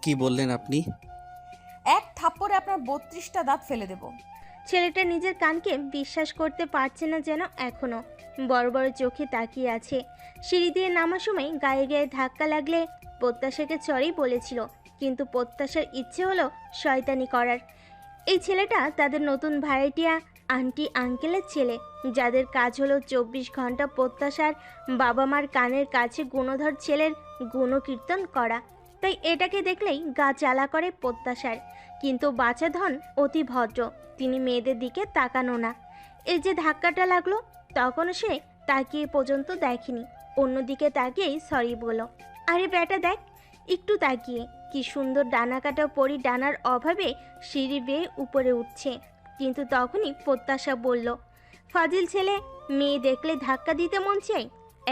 কি বললেন আপনি? এক থাপ্পড়ে আপনার 32টা দাঁত ফেলে দেব। ছেলেটা নিজের কানকে বিশ্বাস করতে পারছে না যেন এখনো। বড় বড় চোখে তাকিয়ে আছে। সিঁড়ি দিয়ে নামার সময় গায়ে গায়ে ধাক্কা লাগলে প্রত্যাশাকে চড়েই বলেছিল, কিন্তু প্রত্যাশার ইচ্ছে হলো শয়তানি করার। এই ছেলেটা তাদের নতুন ভাড়াটিয়া আন্টি আঙ্কেলের ছেলে, যাদের কাজ হলো 24 ঘন্টা প্রত্যাশার বাবা মার কানের কাছে গুণধর ছেলের গুণকীর্তন করা। তাই এটাকে দেখলেই গা জ্বালা করে প্রত্যাশার। কিন্তু বাচাধন অতি ভদ্র, তিনি মেয়েদের দিকে তাকানো না। এই যে ধাক্কাটা লাগলো, তখনও সে তাকিয়ে পর্যন্ত দেখেনি, অন্যদিকে তাকিয়েই সরি বলো। আরে বেটা দেখ, একটু তাকিয়ে, কি সুন্দর ডানা কাটা পরি ডানার অভাবে সিঁড়ি বেয়ে উপরে উঠছে। কিন্তু তখনই প্রত্যাশা বলল, ফাজিল ছেলে, মেয়ে দেখলে ধাক্কা দিতে মন চাই,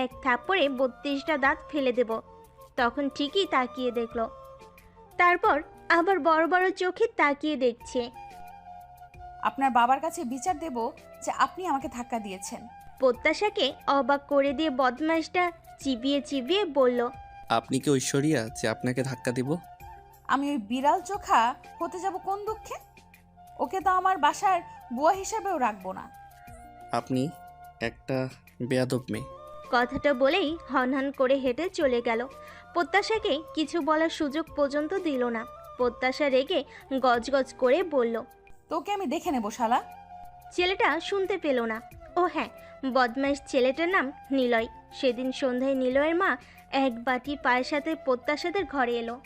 এক থাপ্পড়ে 32টা দাঁত ফেলে দেব। তখন ঠিকই তাকিয়ে দেখলো, তারপর আবার বড় বড় চোখে তাকিয়ে দেখছে। আপনার বাবার কাছে বিচার দেব যে আপনি আমাকে ধাক্কা দিয়েছেন। প্রত্যাশাকে অবাক করে দিয়ে বদমাইশটা চিবিয়ে চিবিয়ে বলল, আপনি কি ঐশ্বরিয়া যে আপনাকে ধাক্কা দিব? আমি ওই বিড়াল চোখা হতে যাব কোন দুঃখে? ওকে তো আমার বাসার বুয়া হিসাবেও রাখবো না। আপনি একটা বেয়াদব মেয়ে। কথাটা বলেই হনহন করে হেঁটে চলে গেল। প্রত্যাশাকে কিছু বলার সুযোগ পর্যন্ত দিল না। প্রত্যাশা রেগে গজগজ করে বলল, তোকে আমি দেখে নেবো শালা। ছেলেটা শুনতে পেল না। ও হ্যাঁ, বদমাইশ ছেলেটার নাম নিলয়। সেদিন সন্ধ্যায় নিলয়ের মা এক বাটি পায়ের সাথে প্রত্যাশাদের ঘরে এলো।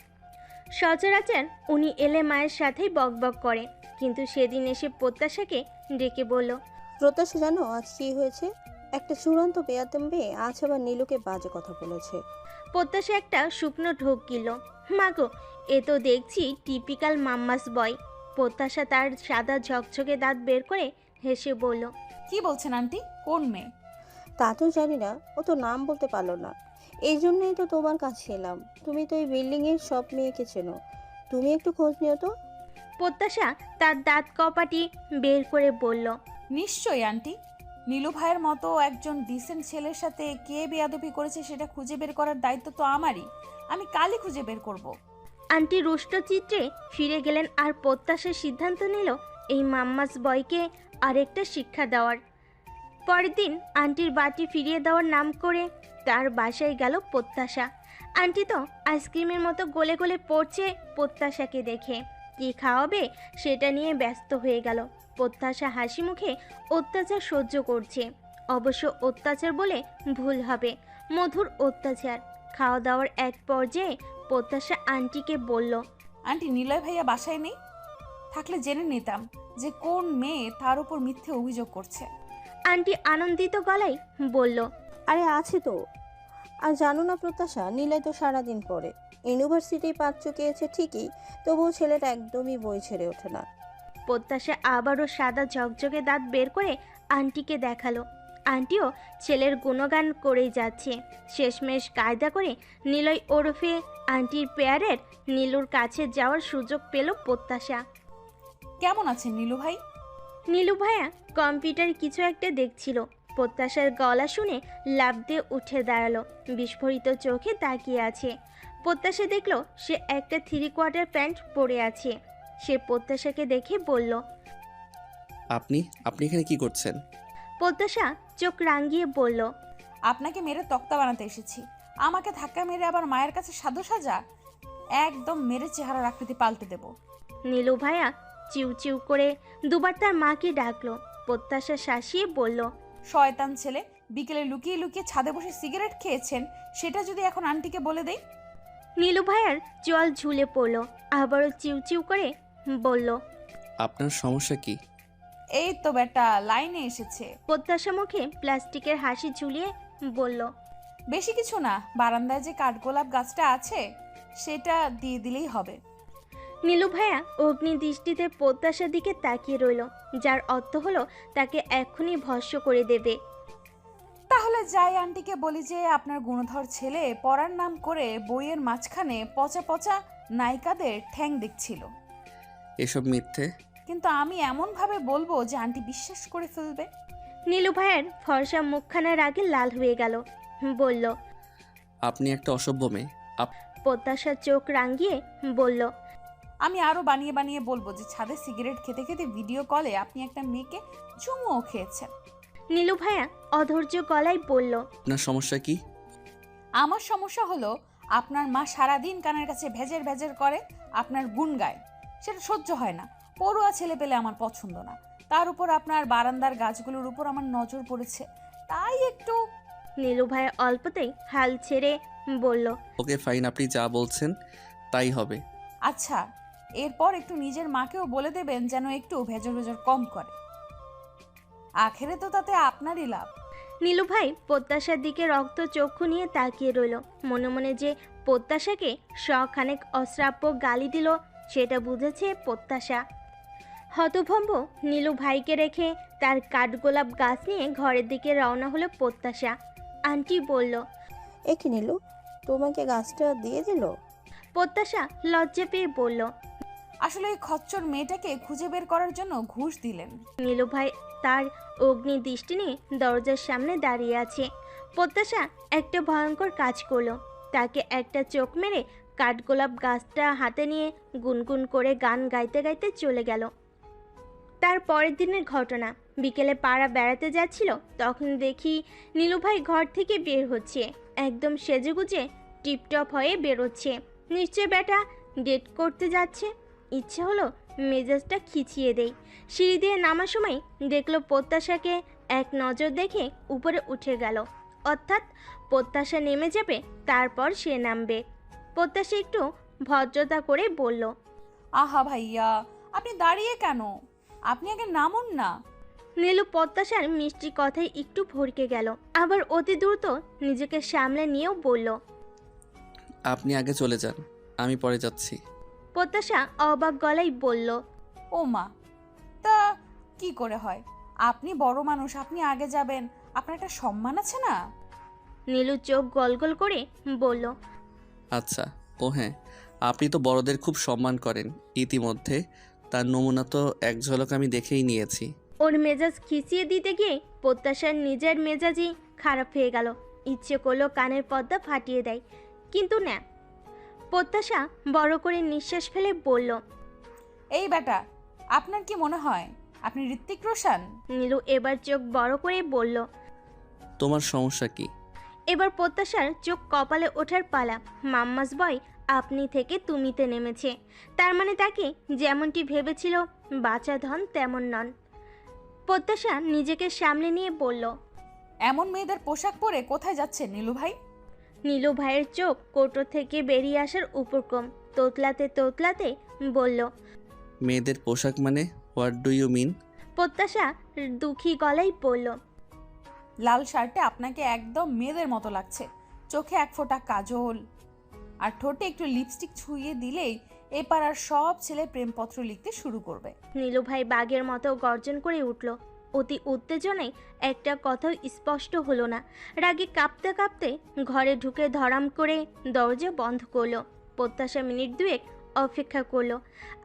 সচরাচর উনি এলে মায়ের সাথেই বকবক করে, কিন্তু সেদিন এসে প্রত্যাশাকে ডেকে বলল, প্রত্যাশা জানো আজ কি হয়েছে? একটা চূড়ান্ত বেয়াদব মেয়ে আজ আবার নীলুকে বাজে কথা বলেছে। প্রত্যাশা একটা শুকনো ঢোক গিল। মাগো, এ তো দেখছি টিপিক্যাল মাম্মাস বয়। প্রত্যাশা তার সাদা ঝকঝকে দাঁত বের করে হেসে বলল, কি বলছেন আন্টি? কোন মেয়ে? তা তো জানি না, ও তো নাম বলতে পারলো না। এই জন্যই তো তোমার কাছে এলাম। তুমি তো এই বিল্ডিংয়ের সব মেয়েকে চেনো, তুমি একটু খোঁজ নিও তো। প্রত্যাশা তার দাঁত কপাটি বের করে বলল, নিশ্চয়ই আন্টি। নীলু ভাইয়ের মতো একজন ডিসেন্ট ছেলের সাথে কে বেয়াদবি করেছে সেটা খুঁজে বের করার দায়িত্ব তো আমারই। আমি কালই খুঁজে বের করব। আন্টি রুষ্টচিত্রে ফিরে গেলেন আর প্রত্যাশার সিদ্ধান্ত নিল এই মাম্মাস বয়কে আরেকটা শিক্ষা দেওয়ার। পরের দিন আন্টির বাটি ফিরিয়ে দেওয়ার নাম করে তার বাসায় গেল প্রত্যাশা। আন্টি তো আইসক্রিমের মতো গলে গলে পড়ছে প্রত্যাশাকে দেখে। কি খাওয়াবে সেটা নিয়ে ব্যস্ত হয়ে গেল। প্রত্যাশা হাসি মুখে অত্যাচার সহ্য করছে। অবশ্য অত্যাচার বলে ভুল হবে, মধুর অত্যাচার। খাওয়া দাওয়ার এক পর্যায়ে প্রত্যাশা আন্টিকে বলল, আন্টি, নিলয় ভাইয়া বাসায় নেই? থাকলে জেনে নিতাম যে কোন মেয়ে তার উপর মিথ্যে অভিযোগ করছে। আন্টি আনন্দিত গলায় বলল, আরে আছে তো। আর জানো না প্রত্যাশা, নীলাই তো সারাদিন পড়ে। ইউনিভার্সিটি পাঠ চুকিয়েছে ঠিকই, তবুও ছেলেটা একদমই বই ছেড়ে ওঠে না। প্রত্যাশা আবারও সাদা ঝকঝকে দাঁত বের করে আন্টিকে দেখালো। আন্টিও ছেলের গুণগান করেই যাচ্ছে। শেষমেশ কায়দা করে নিলয় ওরফে আন্টির পেয়ারের নীলুর কাছে যাওয়ার সুযোগ পেল প্রত্যাশা। কেমন আছেন নীলু ভাই? নীলু ভাইয়া কম্পিউটারে কিছু একটা দেখছিল। প্রত্যাশার গলা শুনে লাফ দিয়ে উঠে দাঁড়ালো, বিস্ফোরিত চোখে তাকিয়ে আছে। প্রত্যাশা দেখলো সে একটা 3/4 প্যান্ট পরে আছে। সে প্রত্যাশাকে দেখে বলল, আপনি আপনি এখানে কি করছেন? প্রত্যাশা চোখ রাঙিয়ে বলল, আপনাকে মেরে তক্তা বানাতে এসেছি। আমাকে ধাক্কা মেরে আবার মায়ের কাছে সাধু সাজা? একদম মেরে চেহারার আকৃতি পাল্টে দেব। নীলু ভাইয়া চিউ চিউ করে দুবার তার মাকে ডাকলো। প্রত্যাশা শাসিয়ে বলল, শয়তান ছেলে, বিকেলে লুকিয়ে লুকিয়ে ছাদে বসে সিগারেট খেয়েছেন, সেটা যদি এখন আন্টিকে বলে দেই? নীলু ভাইয়ার জল ঝুলে পড়ল। আবারও চিউ চিউ করে বলল, আপনার সমস্যা কি? এই তো বেটা লাইনে এসেছে। প্রত্যাশা মুখে প্লাস্টিকের হাসি ঝুলিয়ে বলল, বেশি কিছু না, বারান্দায় যে কাঠগোলাপ গাছটা আছে সেটা দিয়ে দিলেই হবে। নীলু ভাইয়া অগ্নি দৃষ্টিতে প্রত্যাশার দিকে তাকিয়ে রইল, যার অর্থ হলো তাকে এক্ষুনি ভস্ম করে দেবে। তাহলে যাই আন্টিকে বলি যে আপনার গুণধর ছেলে পড়ার নাম করে বইয়ের মাঝখানে পচা পচা নায়িকাদের ঠ্যাং দেখছিল। এসব মিথ্যে। কিন্তু আমি এমনভাবে বলবো যে আন্টি বিশ্বাস করে ফেলবে। নীলু ভাইয়ের ফর্সা মুখখানার আগে লাল হয়ে গেল। বলল, আপনি একটা অসভ্য মেয়ে। প্রত্যাশা চোখ রাঙিয়ে বলল, আমি আরও বানিয়ে বানিয়ে বলবো যে ছাদে সিগারেট খেতে খেতে ভিডিও কলে আপনি একটা মেয়েকে চুমুও খেয়েছেন। নীলু ভাইয়া অধৈর্য গলায় বলল, আপনার সমস্যা কি? আমার সমস্যা হলো আপনার মা সারাদিন কানের কাছে ভেজের ভেজের করে, আপনার গুণ গায়, সেটা সহ্য হয় না। পড়ুয়া ছেলে পেলে আমার পছন্দ না। তার উপর আপনার বারান্দার গাছগুলোর উপর আমার নজর পড়েছে, তাই একটু। নীলু ভাইয়া অল্পতেই হাল ছেড়ে বলল, ওকে ফাইন, আপনি যা বলছেন তাই হবে। আচ্ছা, এরপর একটু নিজের মাকেও বলে দেবেন যেন একটু ভেজর ভেজর কম করে। আখেরে তো তাতে আপনারই লাভ। নীলু ভাই প্রত্যাশার দিকে রক্ত চক্ষু নিয়ে তাকিয়ে রইল। মনে মনে যে প্রত্যাশাকে শখানেক অশ্রাব্য গালি দিল সেটা বুঝেছে প্রত্যাশা। হতভম্ব নীলু ভাইকে রেখে তার কাঠগোলাপ গাছ নিয়ে ঘরের দিকে রওনা হলো প্রত্যাশা। আন্টি বলল, এ কি নীলু, তোমাকে গাছটা দিয়ে দিল? প্রত্যাশা লজ্জা পেয়ে বলল, আসলে এই খচ্চর মেয়েটাকে খুঁজে বের করার জন্য ঘুষ দিলেন। নীলু ভাই তার অগ্নি দৃষ্টি নিয়ে দরজার সামনে দাঁড়িয়ে আছে। প্রত্যাশা একটা ভয়ঙ্কর কাজ করলো। তাকে একটা চোখ মেরে কাঠগোলাপ গাছটা হাতে নিয়ে গুনগুন করে গান গাইতে গাইতে চলে গেল। তার পরের দিনের ঘটনা, বিকেলে পাড়া বেড়াতে যাচ্ছিল, তখন দেখি নীলু ভাই ঘর থেকে বের হচ্ছে। একদম সেজেগুজে টিপটপ হয়ে বেরোচ্ছে। নিশ্চয় বেটা ডেট করতে যাচ্ছে। ইচ্ছে হলো মেজাজটা খিচিয়ে দেই। সিঁড়ি দিয়ে নামার সময় দেখলো প্রত্যাশাকে এক নজর দেখে উপরে উঠে গেল। অর্থাৎ প্রত্যাশা নেমে যাবে, তারপর সে নামবে। প্রত্যাশা একটু ভদ্রতা করে বলল, আহা ভাইয়া, আপনি দাঁড়িয়ে কেন? আপনি আগে নামুন না। নীলু প্রত্যাশার মিষ্টি কথায় একটু ভরকে গেল, আবার অতি দ্রুত নিজেকে সামলে নিয়েও বলল, আপনি আগে চলে যান, আমি পরে যাচ্ছি। প্রত্যাশা অবাক গলায় বলল, ও মা, তা কি করে হয়? আপনি বড় মানুষ, আপনি আগে যাবেন, আপনার একটা সম্মান আছে না? নীলু চোখ গলগল করে বলল, আচ্ছা, ও হ্যাঁ, আপনি তো বড়দের খুব সম্মান করেন ইতিমধ্যে, তার নমুনা তো এক ঝলক আমি দেখেই নিয়েছি। ওর মেজাজ খিচিয়ে দিতে গিয়ে প্রত্যাশার নিজের মেজাজই খারাপ হয়ে গেল। ইচ্ছে করলো কানের পর্দা ফাটিয়ে দেয়, কিন্তু না। প্রত্যাশা বড় করে নিঃশ্বাস ফেলে বলল, এই বেটা, আপনার কি মনে হয় আপনি ঋত্বিক রোশন? নীলু এবার চোখ বড় করে বলল। তোমার সমস্যা কি? এবার প্রত্যাশার চোখ কপালে ওঠার পালা। মাম্মাস বয় আপনি থেকে তুমিতে নেমেছে। তার মানে তাকে যেমনটি ভেবেছিল বাঁচা ধন তেমন নন। প্রত্যাশা নিজেকে সামলে নিয়ে বলল, এমন মেয়েদের পোশাক পরে কোথায় যাচ্ছেন নীলু ভাই? নীলু ভাইয়ের চোখ কোটো থেকে বেরিয়ে আসার উপক্রম তোতলাতে তোতলাতে বলল। মেয়েদের পোশাক মানে হোয়াট ডু ইউ মিন? প্রত্যাশা দুঃখী গলায় বলল, লাল শার্টে আপনাকে একদম মেয়েদের মতো লাগছে। চোখে এক ফোঁটা কাজল আর ঠোঁটে একটু লিপস্টিক ছুঁয়ে দিলেই এ পাড়ার সব ছেলে প্রেমপত্র লিখতে শুরু করবে। নীলু ভাই বাঘের মতো গর্জন করে উঠল। অতি উত্তেজনায় একটা কথাও স্পষ্ট হলো না। রাগে কাঁপতে কাঁপতে ঘরে ঢুকে ধরাম করে দরজা বন্ধ করলো। প্রত্যাশা মিনিট দুয়েক অপেক্ষা করলো।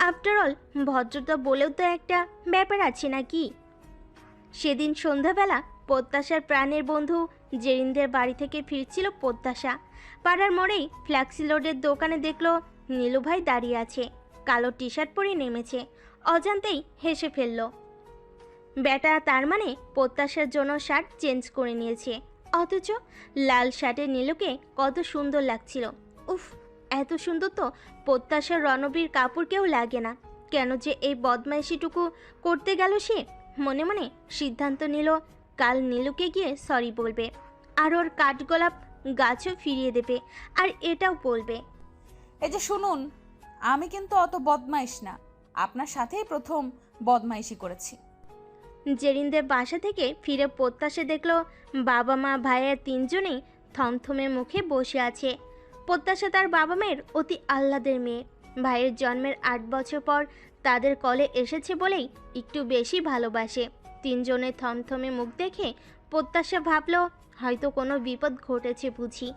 আফটার অল ভদ্রতা বলেও তো একটা ব্যাপার আছে নাকি। সেদিন সন্ধ্যাবেলা প্রত্যাশার প্রাণের বন্ধু জেরিনদের বাড়ি থেকে ফিরছিল প্রত্যাশা। পাড়ার মোড়েই ফ্ল্যাক্সি লোডের দোকানে দেখলো নীলু ভাই দাঁড়িয়ে আছে। কালো টি শার্ট পরে নেমেছে। অজান্তেই হেসে ফেলল। বেটা তার মানে প্রত্যাশার জন্য শার্ট চেঞ্জ করে নিয়েছে। অথচ লাল শার্টে নীলুকে কত সুন্দর লাগছিল। উফ, এত সুন্দর তো প্রত্যাশার রণবীর কাপুরকেও লাগে না। কেন যে এই বদমাইশিটুকু করতে গেল সে? মনে মনে সিদ্ধান্ত নিল কাল নীলুকে গিয়ে সরি বলবে, আর ওর কাঠগোলাপ গাছও ফিরিয়ে দেবে, আর এটাও বলবে, এই যে শুনুন, আমি কিন্তু অত বদমাইশ না। আপনার সাথেই প্রথম বদমাইশি করেছি। জেরিনদের বাসা থেকে ফিরে প্রত্যাশা দেখলো বাবা মা ভাইয়ের তিনজনেই থমথমে মুখে বসে আছে। প্রত্যাশা তার বাবা মায়ের অতি আহ্লাদের মেয়ে। ভাইয়ের জন্মের 8 বছর পর তাদের কলে এসেছে বলেই একটু বেশি ভালোবাসে। তিনজনের থমথমে মুখ দেখে প্রত্যাশা ভাবলো হয়তো কোনো বিপদ ঘটেছে বুঝি।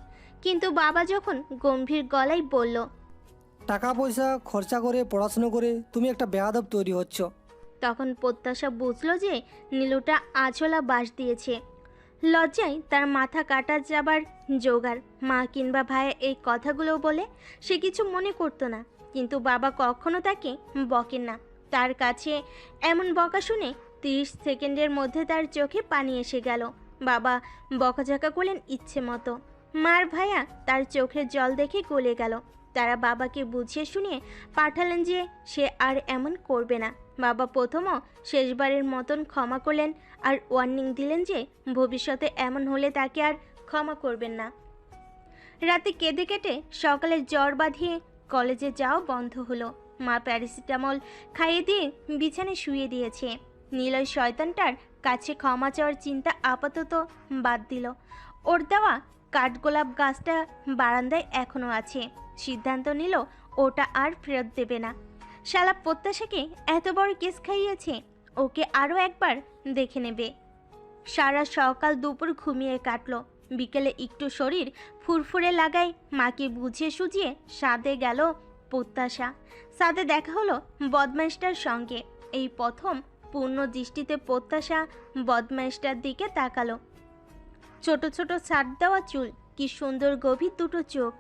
কিন্তু বাবা যখন গম্ভীর গলায় বলল, টাকা পয়সা খরচা করে পড়াশুনো করে তুমি একটা বেয়াদব তৈরি হচ্ছ। তখন প্রত্যাশা বুঝলো যে নীলুটা আঁচলা বাস দিয়েছে। লজ্জায় তার মাথা কাটা যাবার জোগাড়। মা কিংবা ভাইয়া এই কথাগুলো বলে সে কিছু মনে করতো না, কিন্তু বাবা কখনো তাকে বকেন না। তার কাছে এমন বকা শুনে 30 সেকেন্ডের মধ্যে তার চোখে পানি এসে গেল। বাবা বকাঝকা করলেন ইচ্ছে মতো। মার ভাইয়া তার চোখের জল দেখে গলে গেল। তারা বাবাকে বুঝিয়ে শুনিয়ে পাঠালেন যে সে আর এমন করবে না। বাবা প্রথমও শেষবারের মতন ক্ষমা করলেন আর ওয়ার্নিং দিলেন যে ভবিষ্যতে এমন হলে তাকে আর ক্ষমা করবেন না। রাতে কেঁদে কেটে সকালে জ্বর বাঁধিয়ে কলেজে যাওয়া বন্ধ হলো। মা প্যারাসিটামল খাইয়ে দিয়ে বিছানায় শুয়ে দিয়েছে। নিলয় শয়তানটার কাছে ক্ষমা চাওয়ার চিন্তা আপাতত বাদ দিল। ওর দেওয়া কাঠগোলাপ গাছটা বারান্দায় এখনও আছে। সিদ্ধান্ত নিল ওটা আর ফেরত দেবে না। শালা প্রত্যাশাকে এত বড় কেস খাইয়েছে, ওকে আরও একবার দেখে নেবে। সারা সকাল দুপুর ঘুমিয়ে কাটলো। বিকেলে একটু শরীর ফুরফুরে লাগায় মাকে বুঝিয়ে সুঝিয়ে সাদে গেল প্রত্যাশা। সাদে দেখা হলো বদমাইশটার সঙ্গে। এই প্রথম পূর্ণ দৃষ্টিতে প্রত্যাশা বদমাইশটার দিকে তাকালো। ছোট ছোট ছাট দেওয়া চুল, কি সুন্দর গভীর দুটো চোখ,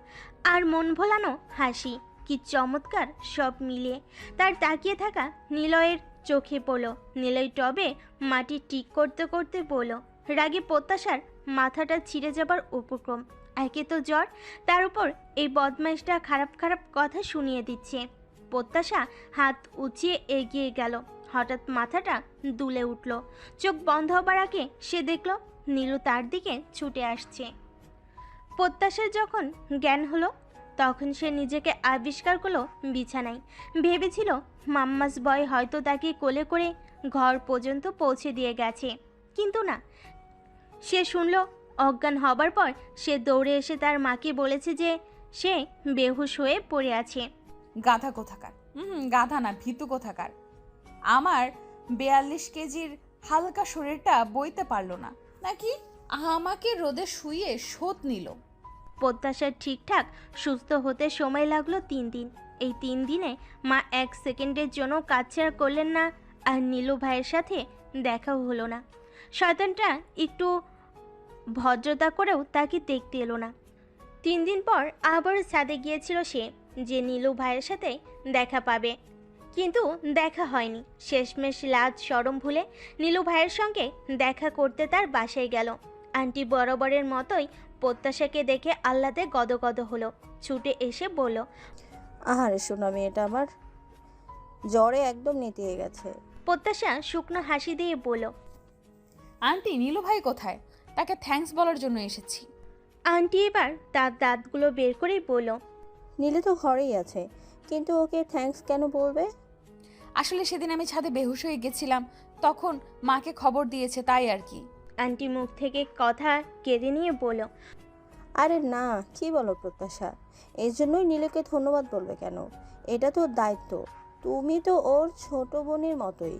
আর মন ভোলানো হাসি, কি চমৎকার সব মিলিয়ে। তার তাকিয়ে থাকা নিলয়ের চোখে পড়ল। নিলয় টবে মাটি ঠিক করতে করতে বলল, রাগে প্রত্যাশার মাথাটা ছিঁড়ে যাবার উপক্রম। একে তো জ্বর, তার উপর এই বদমাইশটা খারাপ খারাপ কথা শুনিয়ে দিচ্ছে। প্রত্যাশা হাত উঁচিয়ে এগিয়ে গেল। হঠাৎ মাথাটা দুলে উঠল। চোখ বন্ধ হবার আগে সে দেখল নীলু তার দিকে ছুটে আসছে। প্রত্যাশার যখন জ্ঞান হলো তখন সে নিজেকে আবিষ্কার করলো বিছানায়। ভেবেছিল মাম্মাস বয় হয়তো তাকে কোলে করে ঘর পর্যন্ত পৌঁছে দিয়ে গেছে, কিন্তু না। সে শুনল অজ্ঞান হবার পর সে দৌড়ে এসে তার মাকে বলেছে যে সে বেহুশ হয়ে পড়ে আছে। গাধা কোথাকার! গাধা না, ভীতু কোথাকার! আমার 42 কেজির হালকা শরীরটা বইতে পারলো না নাকি আমাকে রোদে শুইয়ে শোধ নিল। প্রত্যাশার ঠিকঠাক সুস্থ হতে সময় লাগলো 3 দিন। এই 3 দিনে মা 1 সেকেন্ডের জন্য কাজছাড়া করলেন না, আর নীলু ভাইয়ের সাথে দেখাও হলো না। শয়তানটা একটু ভদ্রতা করেও তাকে দেখতে এলো না। 3 দিন পর আবার ছাদে গিয়েছিল সে, যে নীলু ভাইয়ের সাথে দেখা পাবে, কিন্তু দেখা হয়নি। শেষমেশ লাজ শরম ভুলে নীলু ভাইয়ের সঙ্গে দেখা করতে তার বাসায় গেল। আন্টি বরাবরের মতোই প্রত্যাশাকে দেখে আহ্লাদে গদগদ হলো। ছুটে এসে বলল, আহারে শোনা মেয়েটা আমার জ্বরে একদম নেতিয়ে গেছে। প্রত্যাশা শুকনো হাসি দিয়ে বলল, আন্টি, নীলু ভাই কোথায়? তাকে থ্যাঙ্কস বলার জন্য এসেছি। আন্টি এবার তার দাঁতগুলো বের করেই বলল, নীলে তো ঘরেই আছে, কিন্তু ওকে থ্যাঙ্কস কেন বলবে? আসলে সেদিন আমি ছাদে বেহুশ হয়ে গেছিলাম, তখন মাকে খবর দিয়েছে, তাই আর কি। আন্টি মুখ থেকে কথা কেড়ে নিয়ে বলল, আরে না, কি বলো প্রত্যাশা, এর জন্যই নীলকে ধন্যবাদ বলবে কেন? এটা তো দায়িত্ব। তুমি তো ওর ছোট বোনের মতোই।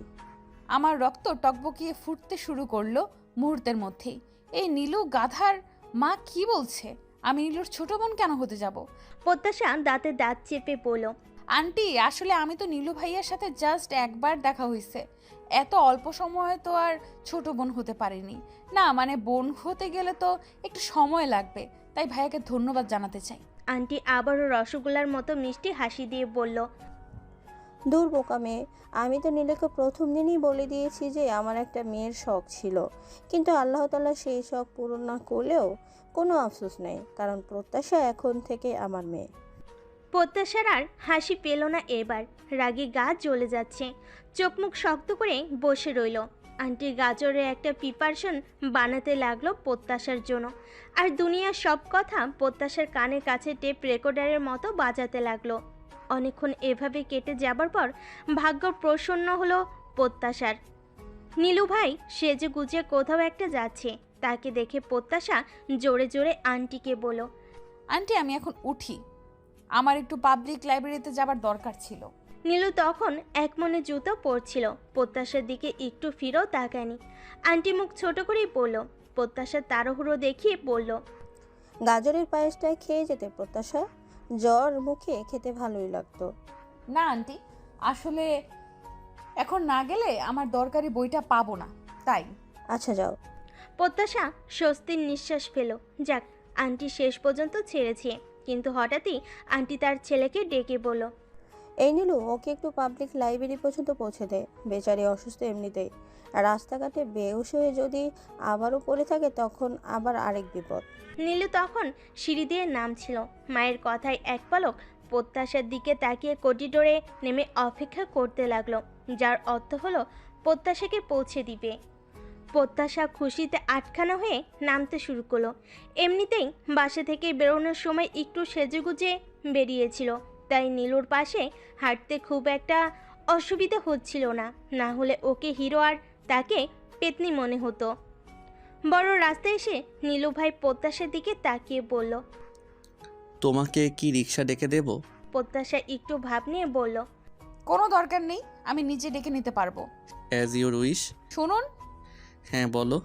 আমার রক্ত টকবকিয়ে ফুটতে শুরু করলো মুহূর্তের মধ্যেই। এই নীলু গাধার মা কি বলছে? আমি নীলুর ছোট বোন কেন হতে যাব? প্রত্যাশা দাঁতে দাঁত চেপে বলল, আন্টি, আসলে আমি তো নীলু ভাইয়ার সাথে জাস্ট একবার দেখা হয়েছে। এত অল্প সময়ে তো আর ছোট বোন হতে পারিনি না, মানে বোন হতে গেলে তো একটু সময় লাগবে, তাই ভাইয়াকে ধন্যবাদ জানাতে চাই। আন্টি আবারও রসগোল্লার মতো মিষ্টি হাসি দিয়ে বলল, দূর বোকা মেয়ে, আমি তো নীলকে প্রথম দিনই বলে দিয়েছি যে আমার একটা মেয়ের শখ ছিল, কিন্তু আল্লাহ তাআলা সেই শখ পূরণ না করলেও কোনো আফসোস নেই, কারণ প্রত্যাশা এখন থেকে আমার মেয়ে। প্রত্যাশার আর হাসি পেল না এবার। রাগে গা জ্বলে যাচ্ছে। চোখ মুখ শক্ত করে বসে রইল। আন্টি গাজরের একটা প্রিপারেশন বানাতে লাগলো প্রত্যাশার জন্য, আর দুনিয়ার সব কথা প্রত্যাশার কানের কাছে টেপ রেকর্ডারের মতো বাজাতে লাগলো। অনেকক্ষণ এভাবে কেটে যাবার পর ভাগ্য প্রসন্ন হলো প্রত্যাশার। নীলু ভাই সেজে গুজে কোথাও একটা যাচ্ছে, তাকে দেখে প্রত্যাশা জোরে জোরে আন্টিকে বলল, আন্টি, আমি এখন উঠি, আমার একটু পাবলিক লাইব্রেরিতে যাবার দরকার ছিল। নীলু তখন এক মনে জুতো পরছিল। প্রত্যাশার দিকে একটু ফিরেও তাকায়নি। আন্টি মুখ ছোট করেই বলল। প্রত্যাশার তাড়াহুড়ো দেখিয়ে বলল, গাজরের পায়েসটা খেয়ে যেতে প্রত্যাশা, জ্বর মুখে খেতে ভালোই লাগতো। না আন্টি, আসলে এখন না গেলে আমার দরকারি বইটা পাবো না, তাই। আচ্ছা যাও। প্রত্যাশা স্বস্তির নিঃশ্বাস ফেল। যাক, আন্টি শেষ পর্যন্ত ছেড়েছে। কিন্তু হঠাৎই আন্টি তার ছেলেকে ডেকে বলল, এই নীলু, ওকে একটু পাবলিক লাইব্রেরি পর্যন্ত পৌঁছে দে। বেচারি অসুস্থ এমনিতেই, আর রাস্তাঘাটে বেহুশ হয়ে যদি আবারও পড়ে থাকে তখন আবার আরেক বিপদ। নীলু তখন সিঁড়ি দিয়ে নামছিল। মায়ের কথায় এক পলক প্রত্যাশার দিকে তাকিয়ে করিডোরে নেমে অপেক্ষা করতে লাগলো, যার অর্থ হলো প্রত্যাশাকে পৌঁছে দিবে। প্রত্যাশা খুশিতে আটখানা হয়ে নামতে শুরু করলো। এমনিতেই বাসা থেকে বেরোনোর সময় একটু সেজেগুজে বেরিয়েছিল, তাই নীলুর পাশে হাঁটতে খুব একটা অসুবিধা হচ্ছিল না। না হলে ওকে হিরো আর তাকে পেতনি মনে হতো। বড় রাস্তায় এসে নীলু ভাই প্রত্যাশার দিকে তাকিয়ে বলল। তোমাকে কি রিক্সা ডেকে দেব? প্রত্যাশা একটু ভাব নিয়ে বলল, কোনো দরকার নেই, আমি নিজে ডেকে নিতে পারবো। As your wish. শুনুন, হ্যাঁ বলো।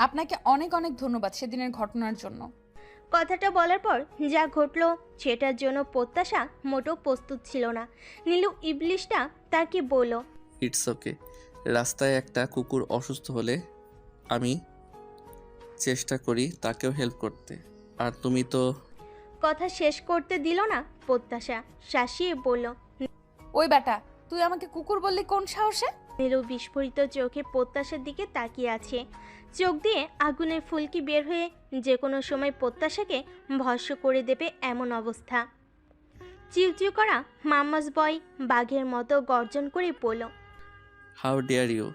আপনাকে অনেক অনেক ধন্যবাদ সেদিনের ঘটনার জন্য। কথাটা বলার পর যা ঘটলো সেটার জন্য প্রত্যাশা মোটেও প্রস্তুত ছিল না। নীলু ইবলিশটা তাকে বলল, ইটস ওকে। রাস্তায় একটা কুকুর অসুস্থ হলে আমি চেষ্টা করি তাকেও হেল্প করতে, আর তুমি তো। কথা শেষ করতে দিল না প্রত্যাশা, শাসিয়ে বলল। ওই বেটা, তুই আমাকে কুকুর বললি কোন সাহসে? নীলু বিস্ফোরিত চোখে প্রত্যাশার দিকে তাকিয়ে আছে। চোখ দিয়ে আগুনের ফুলকি বের হয়ে যে কোনো সময় প্রত্যাশাকে ভস্ম করে দেবে এমন অবস্থা। চিউচিউ করা মাম্মাস বয় বাঘের মতো গর্জন করে বলল, হাউ ডেয়ার ইউ।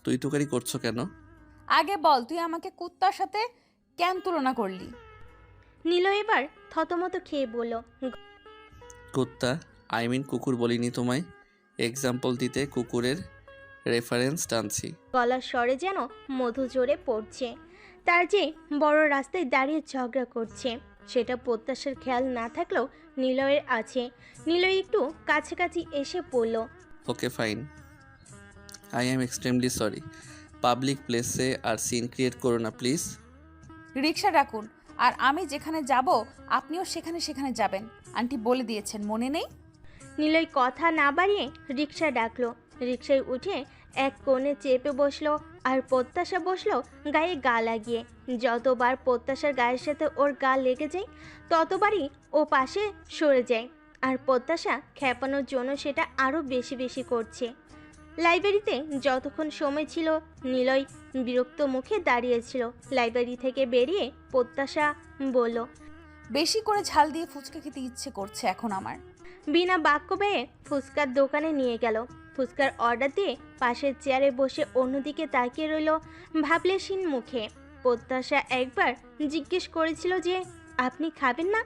তুই তুকারি করছো কেন? আগে বল, তুই আমাকে কুত্তার সাথে কেন তুলনা করলি? নীলু এবার থতমত খেয়ে বলল, কুত্তা, আই মিন কুকুর বলিনি তোমায়। এক্সাম্পল দিতে কুকুরের রেফারেন্স টানছি। গলার স্বরে যেন মধু জোরে পড়ছে। তার যে বড় রাস্তায় দাঁড়িয়ে ঝগড়া করছে সেটা প্রত্যাশার খেয়াল না থাকলেও নিলয়ের আছে। নিলয় একটু কাছাকাছি এসে পড়ল, okay fine, I am extremely sorry. Public প্লেসে আর সিন ক্রিয়েট করো না প্লিজ। রিক্সা ডাকুন, আর আমি যেখানে যাব আপনিও সেখানে সেখানে যাবেন। আন্টি বলে দিয়েছেন, মনে নেই? নিলয় কথা না বাড়িয়ে রিক্সা ডাকলো। রিক্সায় উঠে এক কোণে চেপে বসলো, আর প্রত্যাশা বসলো গায়ে গা লাগিয়ে। যতবার প্রত্যাশার গায়ের সাথে ওর গা লেগে যায় ততবারই ও পাশে সরে যায়, আর প্রত্যাশা খেপানোর জন্য সেটা আরও বেশি বেশি করছে। লাইব্রেরিতে যতক্ষণ সময় ছিল নিলয় বিরক্ত মুখে দাঁড়িয়েছিল। লাইব্রেরি থেকে বেরিয়ে প্রত্যাশা বলল, বেশি করে ঝাল দিয়ে ফুচকা খেতে ইচ্ছে করছে এখন আমার। বিনা বাক্য ব্যয়ে ফুচকার দোকানে নিয়ে গেল। ফুচকার অর্ডার দিয়ে পাশের চেয়ারে বসে অন্যদিকে তাকিয়ে রইল ভাবলেশীন মুখে। প্রত্যাশা একবার জিজ্ঞেস করেছিল যে, আপনি খাবেন না?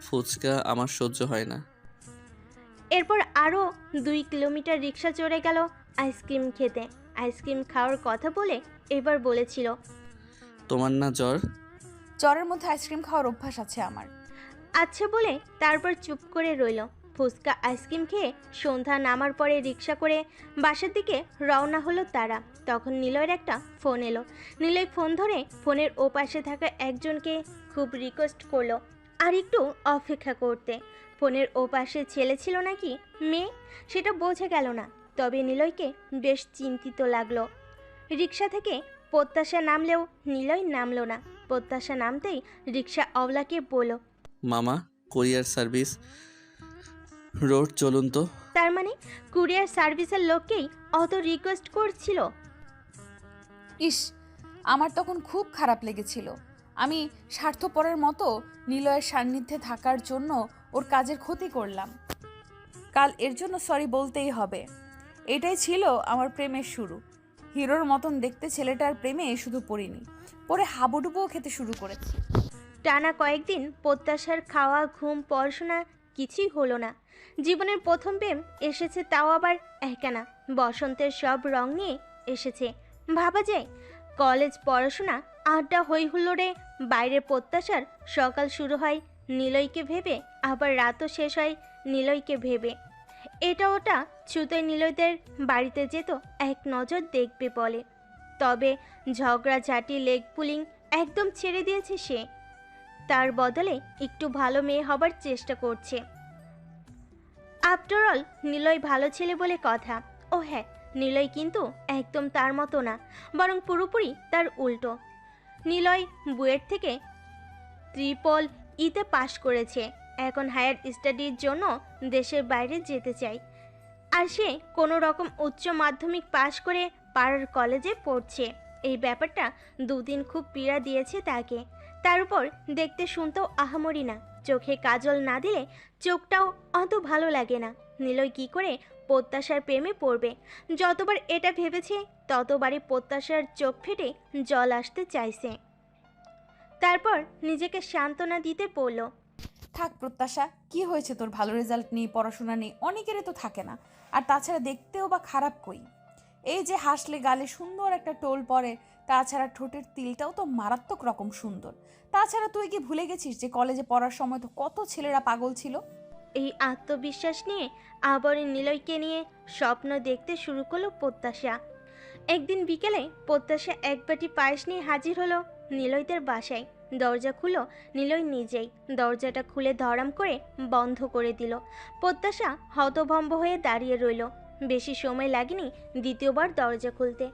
ফুচকা আমার সহ্য হয় না। এরপর আরও 2 কিলোমিটার রিক্সা চড়ে গেল আইসক্রিম খেতে। আইসক্রিম খাওয়ার কথা বলে এবার বলেছিল, তোমার না জ্বর? জ্বরের মধ্যে আইসক্রিম খাওয়ার অভ্যাস আছে আমার। আচ্ছা বলে তারপর চুপ করে রইল। ফুচকা আইসক্রিম খেয়ে সন্ধ্যা নামার পরে রিক্সা করে বাসার দিকে রওনা হলো তারা। তখন নিলয়ের একটা ফোন এলো। নিলয় ফোন ধরে ফোনের ওপাশে থাকা একজনকে খুব রিকোয়েস্ট করলো আর একটু অপেক্ষা করতে। ফোনের ওপাশে ছেলে ছিল নাকি মেয়ে সেটা বোঝা গেল না, তবে নিলয়কে বেশ চিন্তিত লাগলো। রিক্সা থেকে প্রত্যাশা নামলেও নিলয় নামলো না। প্রত্যাশা নামতেই রিক্সা অওলাকে বলল, মামা, কোরিয়ার সার্ভিস রোড চলুন তো। তার মানে কুরিয়ার সার্ভিসের লোককেই অত রিকোয়েস্ট করছিল। ইস, আমার তখন খুব খারাপ লেগেছিল। আমি স্বার্থপরের মতো নিলয়ের সান্নিধ্যে থাকার জন্য ওর কাজের ক্ষতি করলাম। কাল এর জন্য সরি বলতেই হবে। এটাই ছিল আমার প্রেমের শুরু। হিরোর মতন দেখতে ছেলেটার প্রেমে শুধু পড়িনি, পরে হাবুডুবুও খেতে শুরু করেছি। টানা কয়েকদিন প্রত্যাশার খাওয়া ঘুম পড়াশোনা কিছুই হলো না। জীবনের প্রথম প্রেম এসেছে, তাও আবার একখানা বসন্তের সব রং নিয়ে এসেছে। ভাবা যায় কলেজ পড়াশোনা, আড্ডা, হই হুল্লোড়ে বাইরে প্রত্যাশার সকাল শুরু হয় নিলয়কে ভেবে, আবার রাতও শেষ হয় নিলয়কে ভেবে। এটা ওটা ছুতে নিলয়দের বাড়িতে যেত এক নজর দেখবে বলে। তবে ঝগড়াঝাটি লেগ পুলিং একদম ছেড়ে দিয়েছে সে। তার বদলে একটু ভালো মেয়ে হবার চেষ্টা করছে। আফটার অল নিলয় ভালো ছেলে বলে কথা। ও হ্যাঁ, নিলয় কিন্তু একদম তার মতো না, বরং পুরোপুরি তার উল্টো। নিলয় বুয়েট থেকে ট্রিপল ইতে পাশ করেছে, এখন হায়ার স্টাডির জন্য দেশের বাইরে যেতে চায়। আর সে কোনো রকম উচ্চ মাধ্যমিক পাশ করে পাড়ার কলেজে পড়ছে। এই ব্যাপারটা দুদিন খুব পীড়া দিয়েছে তাকে। তার উপর দেখতে শুনতেও আহামরি না, চোখে কাজল না দিলে চোখটাও অত ভালো লাগে না। নিলয় কি করে প্রত্যাশার প্রেমে পড়বে? যতবার এটা ভেবেছে ততবারই প্রত্যাশার চোখ ফেটে জল আসতে চাইছে। তারপর নিজেকে সান্ত্বনা দিতে পড়ল। থাক প্রত্যাশা, কি হয়েছে তোর? ভালো রেজাল্ট নেই, পড়াশোনা নেই, অনেকেরই তো থাকে না। আর তাছাড়া দেখতেও বা খারাপ কই? এই যে হাসলে গালে সুন্দর একটা টোল পড়ে, তাছাড়া ঠোঁটের তিলটাও তো মারাত্মক রকম সুন্দর। তাছাড়া তুই কি ভুলে গেছিস যে কলেজে পড়ার সময় তো কত ছেলেরা পাগল ছিল? এই আত্মবিশ্বাস নিয়ে আবার নিলয়কে নিয়ে স্বপ্ন দেখতে শুরু করলো প্রত্যাশা। একদিন বিকেলে প্রত্যাশা এক বাটি পায়েস নিয়ে হাজির হলো নিলয়দের বাসায়। দরজা খুলো নিলয় নিজেই। দরজাটা খুলে ধরাম করে বন্ধ করে দিল। প্রত্যাশা হতভম্ব হয়ে দাঁড়িয়ে রইল। বেশি সময় লাগেনি দ্বিতীয়বার দরজা খুলতে।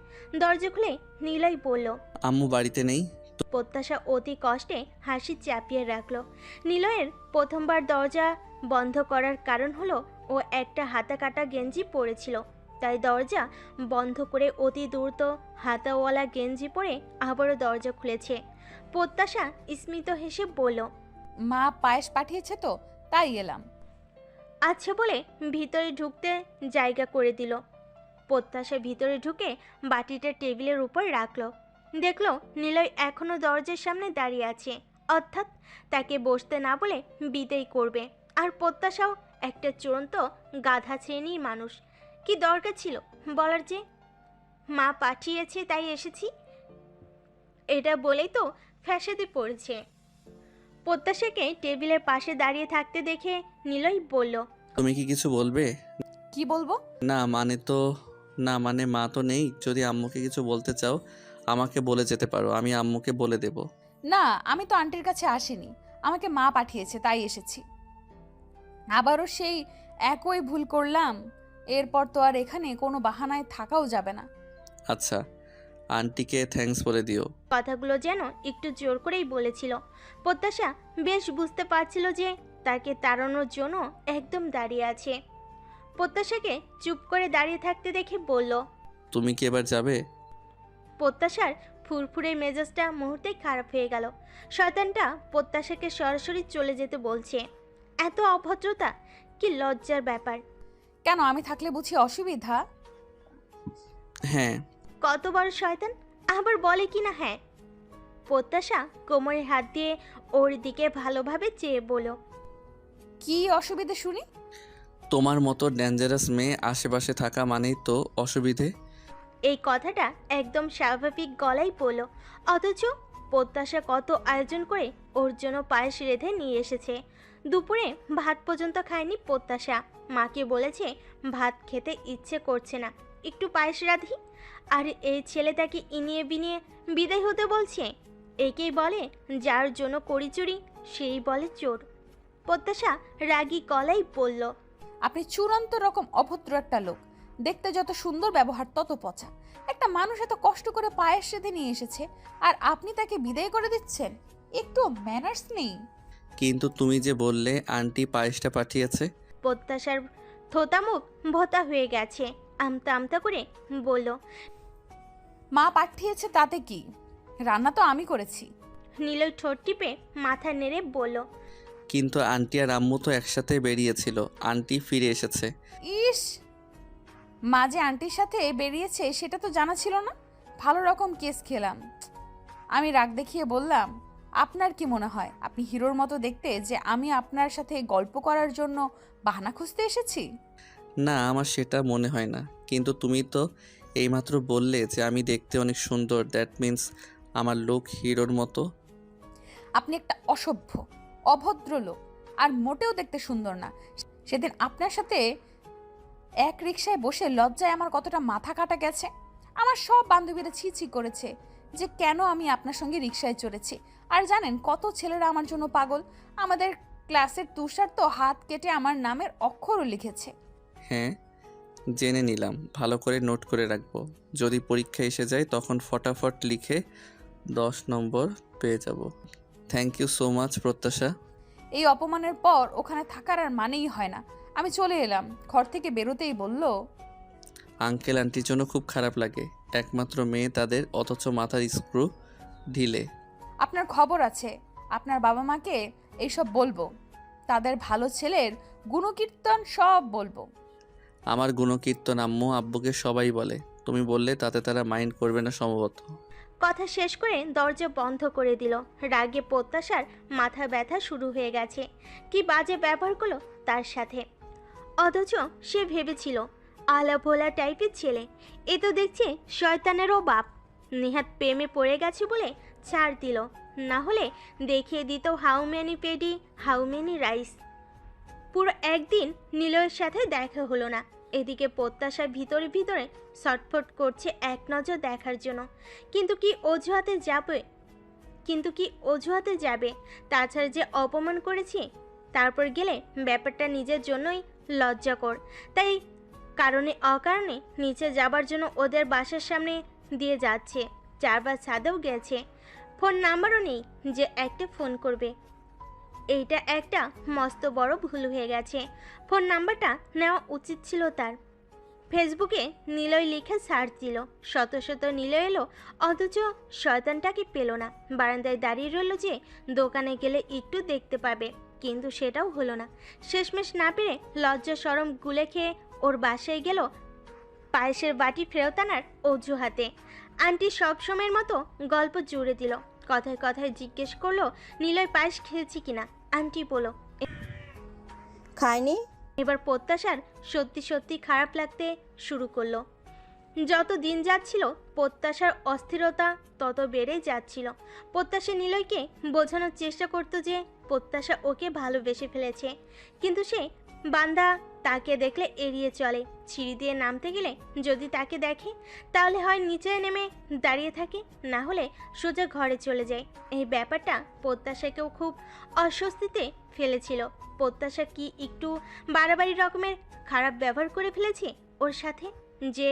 দরজা খুলে নিলয় বলল, আম্মু বাড়িতে নেই? প্রত্যাশা অতি কষ্টে হাসি চাপিয়ে রাখলো। নিলয়ের প্রথমবার দরজা বন্ধ করার কারণ হলো ও একটা হাতা কাটা গেঞ্জি পরেছিল, তাই দরজা বন্ধ করে অতি দ্রুত হাতাওয়ালা গেঞ্জি পরে আবারও দরজা খুলেছে। প্রত্যাশা স্মিত হেসে বলল, মা পায়েস পাঠিয়েছে তো, তাই এলাম। আচ্ছা বলে ভিতরে ঢুকতে জায়গা করে দিল। প্রত্যাশা ভিতরে ঢুকে বাটিটা টেবিলের উপর রাখলো। দেখলো নিলয় এখনো দরজার সামনে দাঁড়িয়ে আছে, অর্থাৎ তাকে বসতে না বলে বিদায় করবে। আর প্রত্যাশাও একটা চূড়ান্ত গাধা শ্রেণীর মানুষ। কি দরকার ছিল বলার যে মা পাঠিয়েছে তাই এসেছি? এটা বলেই তো ফ্যাসাদে পড়েছে। প্রত্যাশাকে টেবিলের পাশে দাঁড়িয়ে থাকতে দেখে নিলয় বলল, তুমি কি কিছু বলবে? কি বলবো? না মানে মা তো নেই। যদি আম্মুকে কিছু বলতে চাও আমাকে বলে যেতে পারো, আমি আম্মুকে বলে দেব। না, আমি তো আন্টির কাছে আসিনি, আমাকে মা পাঠিয়েছে তাই এসেছি। আবারও সেই একই ভুল করলাম। এরপর তো আর এখানে কোনো বাহানায় থাকাও যাবে না। আচ্ছা, আন্টিকে থ্যাঙ্কস বলে দিও। কথাগুলো যেন একটু জোর করেই বলেছিল। প্রত্যাশা বেশ বুঝতে পারছিল যে তাকে তাড়ানোর জন্য একদম দাঁড়িয়ে আছে। প্রত্যাশাকে চুপ করে দাঁড়িয়ে থাকতে দেখে বলল, তুমি কি এবার যাবে? প্রত্যাশার ফুরফুরে মেজাজটা মুহূর্তেই খারাপ হয়ে গেল। শয়তানটা প্রত্যাশাকে সরাসরি চলে যেতে বলছে। এত অভদ্রতা, কি লজ্জার ব্যাপার। কেন, আমি থাকলে বুঝি অসুবিধা? হ্যাঁ। কত বড় শয়তান, আবার বলে কি না হ্যাঁ। প্রত্যাশা কোমরে হাত দিয়ে ওর দিকে ভালোভাবে চেয়ে বলল, কি অসুবিধে শুনি? তোমার মতো ডেঞ্জারাস মেয়ে আশেপাশে থাকা মানেই তো অসুবিধে। এই কথাটা একদম স্বাভাবিক গলায় বলল, অথচ প্রত্যাশা কত আয়োজন করে ওর জন্য পায়েস রেঁধে নিয়ে এসেছে। দুপুরে ভাত পর্যন্ত খায়নি প্রত্যাশা। মাকে বলেছে ভাত খেতে ইচ্ছে করছে না, একটু পায়েস রাঁধি। আর এই ছেলে তাকে ইনিয়ে বিনিয়ে বিদায় হতে বলছে। একেই বলে যার জন্য করি চুরি সেই বলে চোর। প্রত্যাশা রাগী গলায় বলল, আপনি চূড়ান্ত রকম অভদ্র একটা লোক। দেখতে যত সুন্দর, ব্যবহার তত পচা। একটা মানুষ এত কষ্ট করে পায়েস রেঁধে নিয়ে এসেছে, আর আপনি তাকে বিদায় করে দিচ্ছেন? একটু ম্যানার্স নেই। কিন্তু তুমি যে বললে আন্টি পায়েসটা পাঠিয়েছে। প্রত্যাশার থোতা মুখ ভোতা হয়ে গেছে। আমতা আমতা করে বলল, মা পাঠিয়েছে তাতে কি? রান্না তো আমি করেছি। নীলয় ঠোঁট টিপে মাথা নেড়ে বলল, কিন্তু আন্টি আর আম্মু তো একসাথে বেরিয়েছিল, আন্টি ফিরে এসেছে। ইস, মা যে আন্টির সাথে বেরিয়েছে সেটা তো জানা ছিল না। ভালো রকম কেস খেলাম। আমি রাগ দেখিয়ে বললাম, আপনার কি মনে হয় আপনি হিরোর মতো দেখতে যে আমি আপনার সাথে গল্প করার জন্য বাহানা খুঁজতে এসেছি? না, আমার সেটা মনে হয় না। কিন্তু তুমি তো এইমাত্র বললে যে আমি দেখতে অনেক সুন্দর, দ্যাট মিন্স আমার লুক হিরোর মতো। আপনি একটা অসভ্য, অভদ্র লোক, আর মোটেও দেখতে সুন্দর না। সেদিন আপনার সাথে এক রিকশায় বসে লজ্জায় আমার কতটা মাথা কাটা গেছে। আমার সব বান্ধবীরা ছি ছি করেছে যে কেন আমি আপনার সঙ্গে রিকশায় চড়েছি। আর জানেন কত ছেলেরা আমার জন্য পাগল। আমাদের ক্লাসের তুষার তো হাত কেটে আমার নামের অক্ষরও লিখেছে। হ্যাঁ, জেনে নিলাম, ভালো করে নোট করে রাখবো। যদি পরীক্ষা এসে যায় তখন ফটাফট লিখে 10 নম্বর পেয়ে যাব। থ্যাংক ইউ সো মাচ প্রত্যাশা। এই অপমানের পর ওখানে থাকার আর মানেই হয় না। আমি চলে এলাম। ঘর থেকে বেরোতেই বলল, আঙ্কেল আন্টির জন্য খুব খারাপ লাগে, একমাত্র মেয়ে তাদের, অথচ মাথার স্ক্রু ঢিলে। আপনার খবর আছে। আপনার বাবা মাকে এইসব বলবো। তাদের ভালো ছেলের গুণকীর্তন সব বলবো। আমার গুণকীর্তন আম্মু আব্বুকে সবাই বলে, তুমি বললে তাতে তারা মাইন্ড করবে না সম্ভবত। কথা শেষ করে দরজা বন্ধ করে দিল। রাগে প্রত্যাশার মাথা ব্যথা শুরু হয়ে গেছে। কি বাজে ব্যবহার করলো তার সাথে। অথচ সে ভেবেছিল আলা ভোলা টাইপের ছেলে, এ তো দেখছে শয়তানেরও বাপ। নেহাত প্রেমে পড়ে গেছে বলে ছাড় দিল, না হলে দেখিয়ে দিত how many paddy how many rice. পুরো একদিন নিলয়ের সাথে দেখা হলো না। এদিকে প্রত্যাশা ভিতরে ভিতরে ছটফট করছে এক নজর দেখার জন্য। কিন্তু কি অজুহাতে যাবে? তাছাড়া যে অপমান করেছি, তারপর গেলে ব্যাপারটা নিজের জন্যই লজ্জাকর। তাই কারণে অকারণে নিচে যাবার জন্য ওদের বাসার সামনে দিয়ে যাচ্ছে। 4 বার ছাদেও গেছে, ফোন নাম্বারও নেই যে একটা ফোন করবে। এইটা একটা মস্ত বড় ভুল হয়ে গেছে। ফোন নাম্বারটা নেওয়া উচিত ছিল তার। ফেসবুকে নিলয় লিখে সার্চ দিল, শত শত নিলয় এলো, অথচ শয়তানটাকে পেল না। বারান্দায় দাঁড়িয়ে রইল যে দোকানে গেলে একটু দেখতে পাবে, কিন্তু সেটাও হলো না। শেষমেশ না পেরে লজ্জা শরম গুলে খেয়ে ওর বাসায় গেল পায়েসের বাটি ফেরত আনার অজুহাতে। আন্টি সবসময়ের মতো গল্প জুড়ে দিল। কথায় কথায় জিজ্ঞেস করলো নিলয় পায়েস খেয়েছি কিনা। আন্টি বলো খায়নি। এবার প্রত্যাশার সত্যি সত্যি খারাপ লাগতে শুরু করলো। যত দিন যাচ্ছিল প্রত্যাশার অস্থিরতা তত বেড়েই যাচ্ছিল। প্রত্যাশা নিলয়কে বোঝানোর চেষ্টা করতো যে প্রত্যাশা ওকে ভালোবেসে ফেলেছে, কিন্তু সে বান্দা তাকে দেখলে এড়িয়ে চলে। সিঁড়ি দিয়ে নামতে গেলে যদি তাকে দেখে তাহলে হয় নিচে নেমে দাঁড়িয়ে থাকে, না হলে সোজা ঘরে চলে যায়। এই ব্যাপারটা প্রত্যাশাকেও খুব অস্বস্তিতে ফেলেছিল। প্রত্যাশা কি একটু বাড়াবাড়ি রকমের খারাপ ব্যবহার করে ফেলেছে ওর সাথে, যে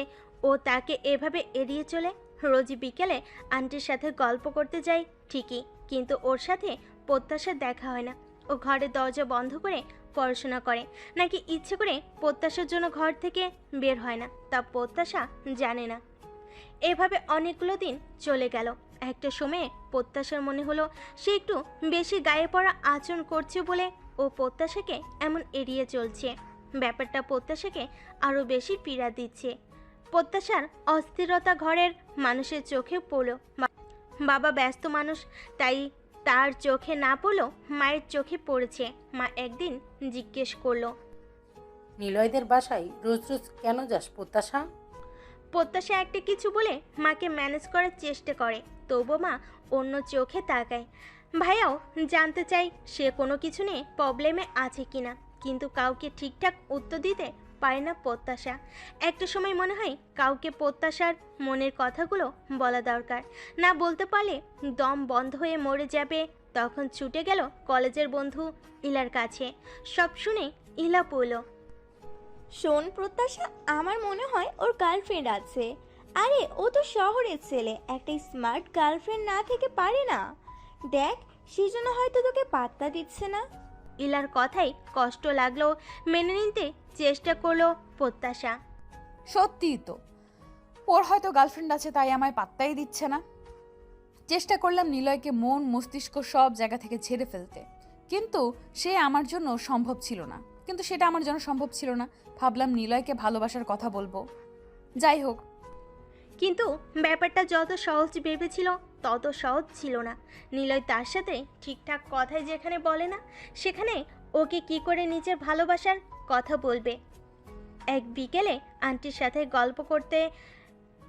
ও তাকে এভাবে এড়িয়ে চলে? রোজই বিকেলে আন্টির সাথে গল্প করতে যায় ঠিকই, কিন্তু ওর সাথে প্রত্যাশার দেখা হয় না। ও ঘরে দরজা বন্ধ করে পড়াশোনা করে, নাকি ইচ্ছে করে প্রত্যাশার জন্য ঘর থেকে বের হয় না, তা প্রত্যাশা জানে না। এভাবে অনেকগুলো দিন চলে গেল। একটা সময়ে প্রত্যাশার মনে হলো সে একটু বেশি গায়ে পড়া আচরণ করছে বলে ও প্রত্যাশাকে এমন এড়িয়ে চলছে। ব্যাপারটা প্রত্যাশাকে আরও বেশি পীড়া দিচ্ছে। প্রত্যাশার অস্থিরতা ঘরের মানুষের চোখে পড়ল। বাবা ব্যস্ত মানুষ, তাই তার চোখে না পড়লেও মায়ের চোখে পড়েছে। মা একদিন জিজ্ঞেস করলো, নিলয়দের বাসায় রোজ রোজ কেন যাস প্রত্যাশা? প্রত্যাশা একটা কিছু বলে মাকে ম্যানেজ করার চেষ্টা করে, তবু মা অন্য চোখে তাকায়। ভাইয়াও জানতে চাই সে কোনো কিছু নিয়ে প্রবলেমে আছে কিনা, কিন্তু কাউকে ঠিকঠাক উত্তর দিতে পারে না প্রত্যাশা। একটা সময় মনে হয় কাউকে প্রত্যাশার মনের কথাগুলো বলা দরকার, না বলতে পারলে দম বন্ধ হয়ে মরে যাবে। তখন ছুটে গেল কলেজের বন্ধু ইলার কাছে। সব শুনে ইলা বলল, শোন প্রত্যাশা, আমার মনে হয় ওর গার্লফ্রেন্ড আছে। আরে ও তো শহরের ছেলে, একটা স্মার্ট গার্লফ্রেন্ড না থেকে পারে না। দেখ, সেই জন্য হয়তো তোকে পাত্তা দিচ্ছে না। ইলার কথাই কষ্ট লাগলো, মেনে নিতে চেষ্টা করলো প্রত্যাশা। সত্যিই তো, ওর হয়তো গার্লফ্রেন্ড আছে তাই আমায় পাত্তাই দিচ্ছে না। চেষ্টা করলাম নিলয়কে মন মস্তিষ্ক সব জায়গা থেকে ঝেড়ে ফেলতে, কিন্তু সেটা আমার জন্য সম্ভব ছিল না। ভাবলাম নিলয়কে ভালোবাসার কথা বলবো। যাই হোক, কিন্তু ব্যাপারটা যত সহজ ভেবেছিল তত সহজ ছিল না। নিলয় তার সাথে ঠিকঠাক কথাই যেখানে বলে না, সেখানে ওকে কি করে নিজের ভালোবাসার কথা বলবে? এক বিকেলে আন্টির সাথে গল্প করতে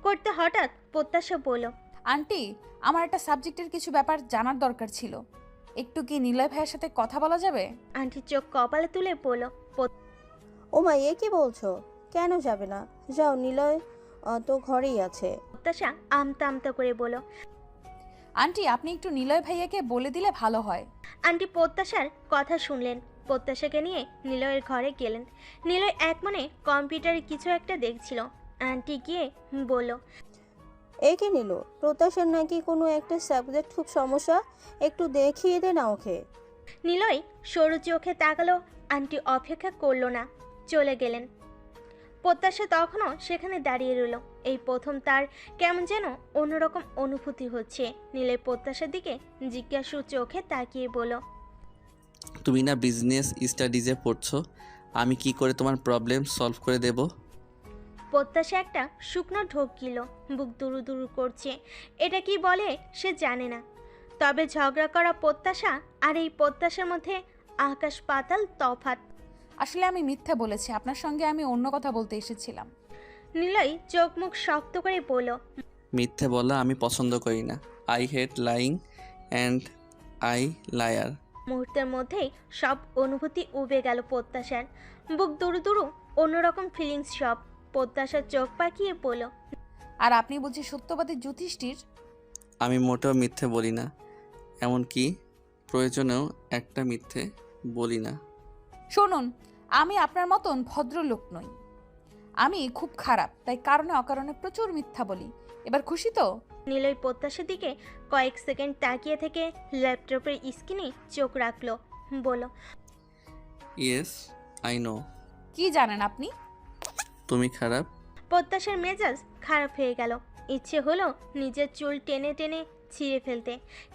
করতে হঠাৎ প্রত্যাশা বলল, আন্টি, আমার একটা সাবজেক্টের কিছু ব্যাপার জানার দরকার ছিল, একটু কি নিলয় ভাইয়ের সাথে কথা বলা যাবে? আন্টি চোখ কপালে তুলে বলল, ও মা, এ কি বলছো? কেন যাবে না? যাও, নিলয় তো ঘরেই আছে। প্রত্যাশা আমতা আমতা করে বলল। আন্টি, আপনি একটু নিলয় ভাইয়াকে বলে দিলে ভালো হয়। আন্টি প্রত্যাশার কথা শুনলেন, প্রত্যাশাকে নিয়ে নিলয়ের ঘরে গেলেন। নিলয় এক মনে কম্পিউটারে কিছু একটা দেখছিল। আন্টি গিয়ে বলল, একে নিল, প্রত্যাশার নাকি কোনো একটা সাবজেক্ট খুব সমস্যা, একটু দেখিয়ে দে না ওকে। নিলয় সরু চোখে তাকালো। আন্টি অপেক্ষা করলো না, চলে গেলেন। প্রত্যাশা তখনও সেখানে দাঁড়িয়ে রইল। এই প্রথম তার কেমন যেন অন্যরকম অনুভূতি হচ্ছে। নিলয় প্রত্যাশার দিকে জিজ্ঞাসু চোখে তাকিয়ে বলল, তুমি না বিজনেস স্টাডিজে পড়ছো, আমি কি করে তোমার প্রবলেম সলভ করে দেব? প্রত্যাশা একটা শুকনো ঢোক গিল, বুক দুরু দুরু করছে। এটা কি বলে সে জানে না। তবে ঝগড়া করা প্রত্যাশা আর এই প্রত্যাশার মধ্যে আকাশ পাতাল তফাৎ। আসলে আমি মিথ্যা বলেছি, আপনার সঙ্গে আমি অন্য কথা বলতে এসেছিলাম। নিলয় চোখ মুখ শক্ত করে বলল, মিথ্যে বলা আমি পছন্দ করি না। I hate lying and I liar. মুহূর্তের মধ্যেই সব অনুভূতি উবে গেল প্রত্যাশার। বুক দুরু দুরু, অন্যরকম ফিলিংস সব। প্রত্যাশার চোখ পাকিয়ে বলল, আর আপনি বুঝি সত্যবাদী যুধিষ্ঠির? আমি মোটেও মিথ্যে বলি না, এমনকি প্রয়োজনেও একটা মিথ্যে বলি না। শুনুন, আমি আপনার মতন ভদ্রলোক নই। আমি খুব খারাপ, তাই কারণে অকারণে প্রচুর মিথ্যা বলি। এবার খুশি তো? নিলয় প্রত্যাশার দিকে কয়েক সেকেন্ড তাকিয়ে থেকে ল্যাপটপের স্ক্রিনে চোখ রাখলো। বলল, ইয়েস আই নো। কি জানেন আপনি? তুমি খারাপ। প্রত্যাশার মেজাজ খারাপ হয়ে গেল। ইচ্ছে হলো নিজের চুল টেনে টেনে ছিঁড়ে ফেলতে।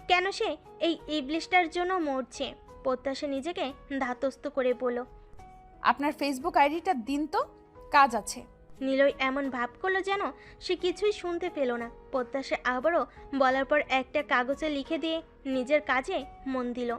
কেন সে এই ইবলিশটার জন্য মরছে? প্রত্যাশা নিজেকে ধাতস্থ করে বলল, আপনার ফেসবুক আইডিটা দিন তো, কাজ আছে। নিলয় এমন ভাব করলো যেন সে কিছুই শুনতে পেল না। প্রত্যাশা আবারও বলার পর একটা কাগজে লিখে দিয়ে নিজের কাজে মন দিল।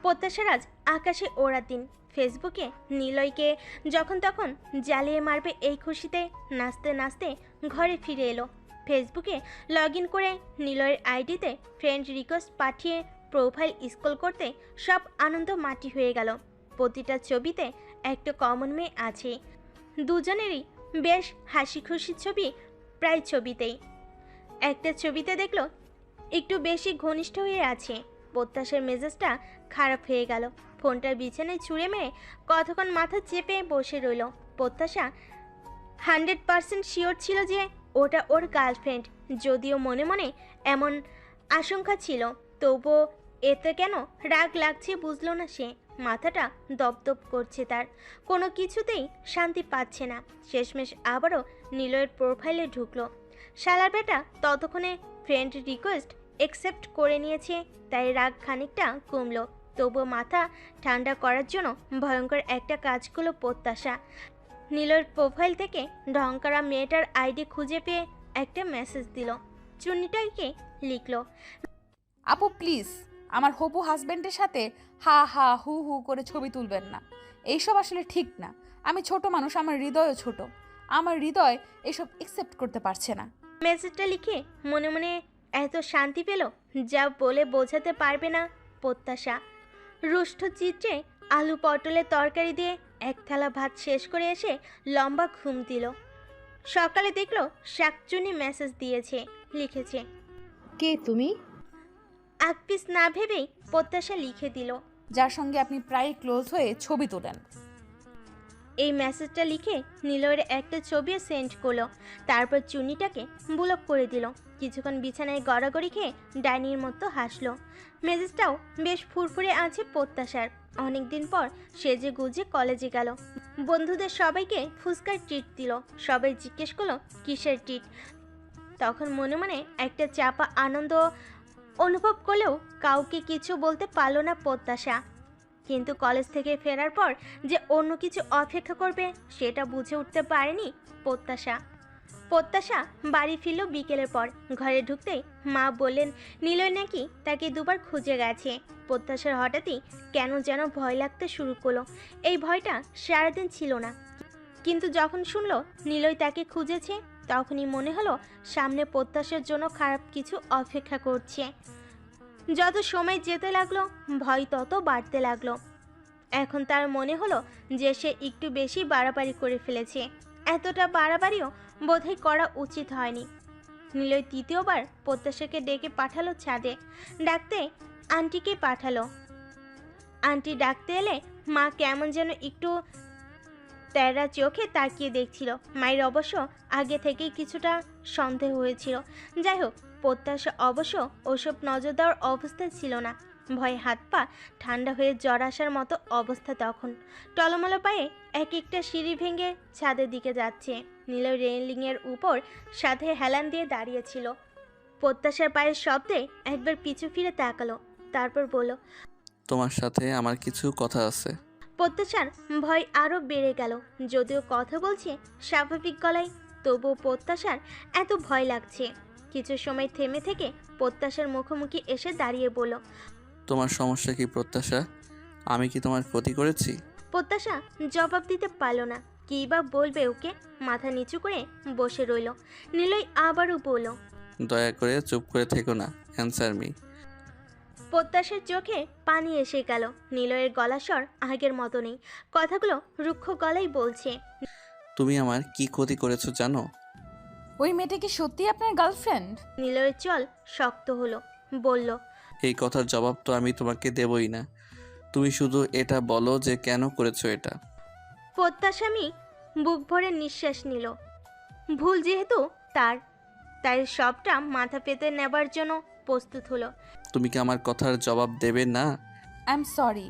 প্রত্যাশার আজ আকাশে ওড়ার দিন। ফেসবুকে নিলয়কে যখন তখন জ্বালিয়ে মারবে এই খুশিতে নাচতে নাচতে ঘরে ফিরে এলো। ফেসবুকে লগ ইন করে নিলয়ের আইডিতে ফ্রেন্ড রিকোয়েস্ট পাঠিয়ে প্রোফাইল স্ক্রল করতে সব আনন্দ মাটি হয়ে গেল। প্রতিটা ছবিতে একটা কমন মেয়ে আছে। দুজনেরই বেশ হাসি খুশি ছবি প্রায় ছবিতেই। একটা ছবিতে দেখলো একটু বেশি ঘনিষ্ঠ হয়ে আছে। প্রত্যাশার মেজাজটা খারাপ হয়ে গেল। ফোনটা বিছানায় ছুঁড়ে মেরে কতক্ষণ মাথা চেপে বসে রইল। প্রত্যাশা 100% শিওর ছিল যে ওটা ওর গার্লফ্রেন্ড। যদিও মনে মনে এমন আশঙ্কা ছিল, তবুও এতে কেন রাগ লাগছে বুঝলো না সে। মাথাটা দপদপ করছে তার, কোনো কিছুতেই শান্তি পাচ্ছে না। শেষমেশ আবারও নিলয়ের প্রোফাইলে ঢুকলো। শালার বেটা ততক্ষণে ফ্রেন্ড রিকোয়েস্ট অ্যাকসেপ্ট করে নিয়েছে, তাই রাগ খানিকটা কমলো। তবুও মাথা ঠান্ডা করার জন্য ভয়ঙ্কর একটা কাজ করলো প্রত্যাশা। নিলয়ের প্রোফাইল থেকে ঢংকারা মেয়েটার আইডি খুঁজে পেয়ে একটা মেসেজ দিল। চুন্নিটাকে লিখলো, আপু প্লিজ, আমার হবু হাজবেন্ডের সাথে হা হা হু হু করে ছবি তুলবেন না। এইসব আসলে ঠিক না। আমি ছোট মানুষ, আমার হৃদয়ও ছোট। আমার হৃদয় এসব একসেপ্ট করতে পারছে না। মেসেজটা লিখে মনে মনে এত শান্তি পেল যা বলে বোঝাতে পারবে না প্রত্যাশা। রুষ্ট চিত্রে আলু পটলের তরকারি দিয়ে এক থালা ভাত শেষ করে এসে লম্বা ঘুম দিল। সকালে দেখলো শাকচুনি মেসেজ দিয়েছে, লিখেছে, কে তুমি? আকপিস না ভেবেই প্রত্যাশা লিখে দিল, যার সঙ্গে আপনি প্রায় ক্লোজ হয়ে ছবি তোলেন। এই মেসেজটা লিখে নিলয়ের একটা ছবিও সেন্ড করলো। তারপর চুনিটাকে ব্লক করে দিল। কিছুক্ষণ বিছানায় গড়াগড়ি খেয়ে ডাইনির মতো হাসলো। মেজাজটাও বেশ ফুরফুরে আছে প্রত্যাশার। অনেকদিন পর সেজে গুজে কলেজে গেল। বন্ধুদের সবাইকে ফুচকার ট্রিট দিল। সবাই জিজ্ঞেস করলো কিসের ট্রিট। তখন মনে মনে একটা চাপা আনন্দ অনুভব করলেও কাউকে কিছু বলতে পারলো না প্রত্যাশা। কিন্তু কলেজ থেকে ফেরার পর যে অন্য কিছু অপেক্ষা করবে সেটা বুঝে উঠতে পারেনি প্রত্যাশা। প্রত্যাশা বাড়ি ফিরল বিকেলের পর। ঘরে ঢুকতেই মা বললেন নিলয় নাকি তাকে দুবার খুঁজে গেছে। প্রত্যাশার হঠাৎই কেন যেন ভয় লাগতে শুরু করলো। এই ভয়টা সারাদিন ছিল না, কিন্তু যখন শুনলো নিলয় তাকে খুঁজেছে তখনই মনে হলো সামনে প্রত্যাশার জন্য খারাপ কিছু অপেক্ষা করছে। যত সময় যেতে লাগলো ভয় তত বাড়তে লাগলো। এখন তার মনে হলো যে সে একটু বেশি বাড়াবাড়ি করে ফেলেছে। এতটা বাড়াবাড়িও বোধহয় করা উচিত হয়নি। নিলয় তৃতীয়বার প্রত্যাশাকে ডেকে পাঠালো ছাদে। ডাকতে আন্টিকে পাঠালো। আন্টি ডাকতে এলে মা কেমন যেন একটু তেরা চোখে তাকিয়ে দেখছিল। মায়ের অবশ্য আগে থেকেই কিছুটা সন্দেহ হয়েছিল। যাই হোক, প্রত্যাশা অবশ্য ওসব নজর দেওয়ার অবস্থায় ছিল না। ভয়ে হাত পা ঠান্ডা হয়ে জ্বর আসার মতো অবস্থা তখন। টলমলো পায়ে এক একটা সিঁড়ি ভেঙে ছাদের দিকে যাচ্ছে। নীলয় রেলিংয়ের উপর সাথে হেলান দিয়ে দাঁড়িয়েছিল। প্রত্যাশার পায়ের শব্দে একবার পিছু ফিরে তাকালো, তারপর বলল, তোমার সাথে আমার কিছু কথা আছে। প্রত্যাশার ভয় আরও বেড়ে গেল। যদিও কথা বলছে স্বাভাবিক গলায়, তবুও প্রত্যাশার এত ভয় লাগছে। কিছু সময় থেমে থেকে প্রত্যাশার মুখোমুখি এসে দাঁড়িয়ে বলল, তোমার সমস্যা কি প্রত্যাশা? আমি কি তোমার ক্ষতি করেছি? প্রত্যাশা জবাব দিতে পারল না। কী বা বলবে ওকে? মাথা নিচু করে বসে রইল। নীলয় আবারও বলল, দয়া করে চুপ করে থেকো না, অ্যান্সার মি। প্রত্যাশার চোখে পানি এসে গেল। নীলয়ের গলা স্বর আগের মতো নেই, কথাগুলো রুক্ষ গলায় বলছে। তুমি আমার কি ক্ষতি করেছো জানো? ওই মেয়েটা কি সত্যি আপনার গার্লফ্রেন্ড? নীলয়ের চল শক্ত হলো, বলল, এই কথার জবাব তো আমি তোমাকে দেবই না। তুমি শুধু এটা বলো যে কেন করেছো এটা। প্রত্যাশামী বুক ভরে নিঃশ্বাস নিল। ভুল যেহেতু তাই সবটা মাথা পেতে নেবার জন্য প্রস্তুত হলো। তুমি কি আমার কথার জবাব দেবে না? I am sorry.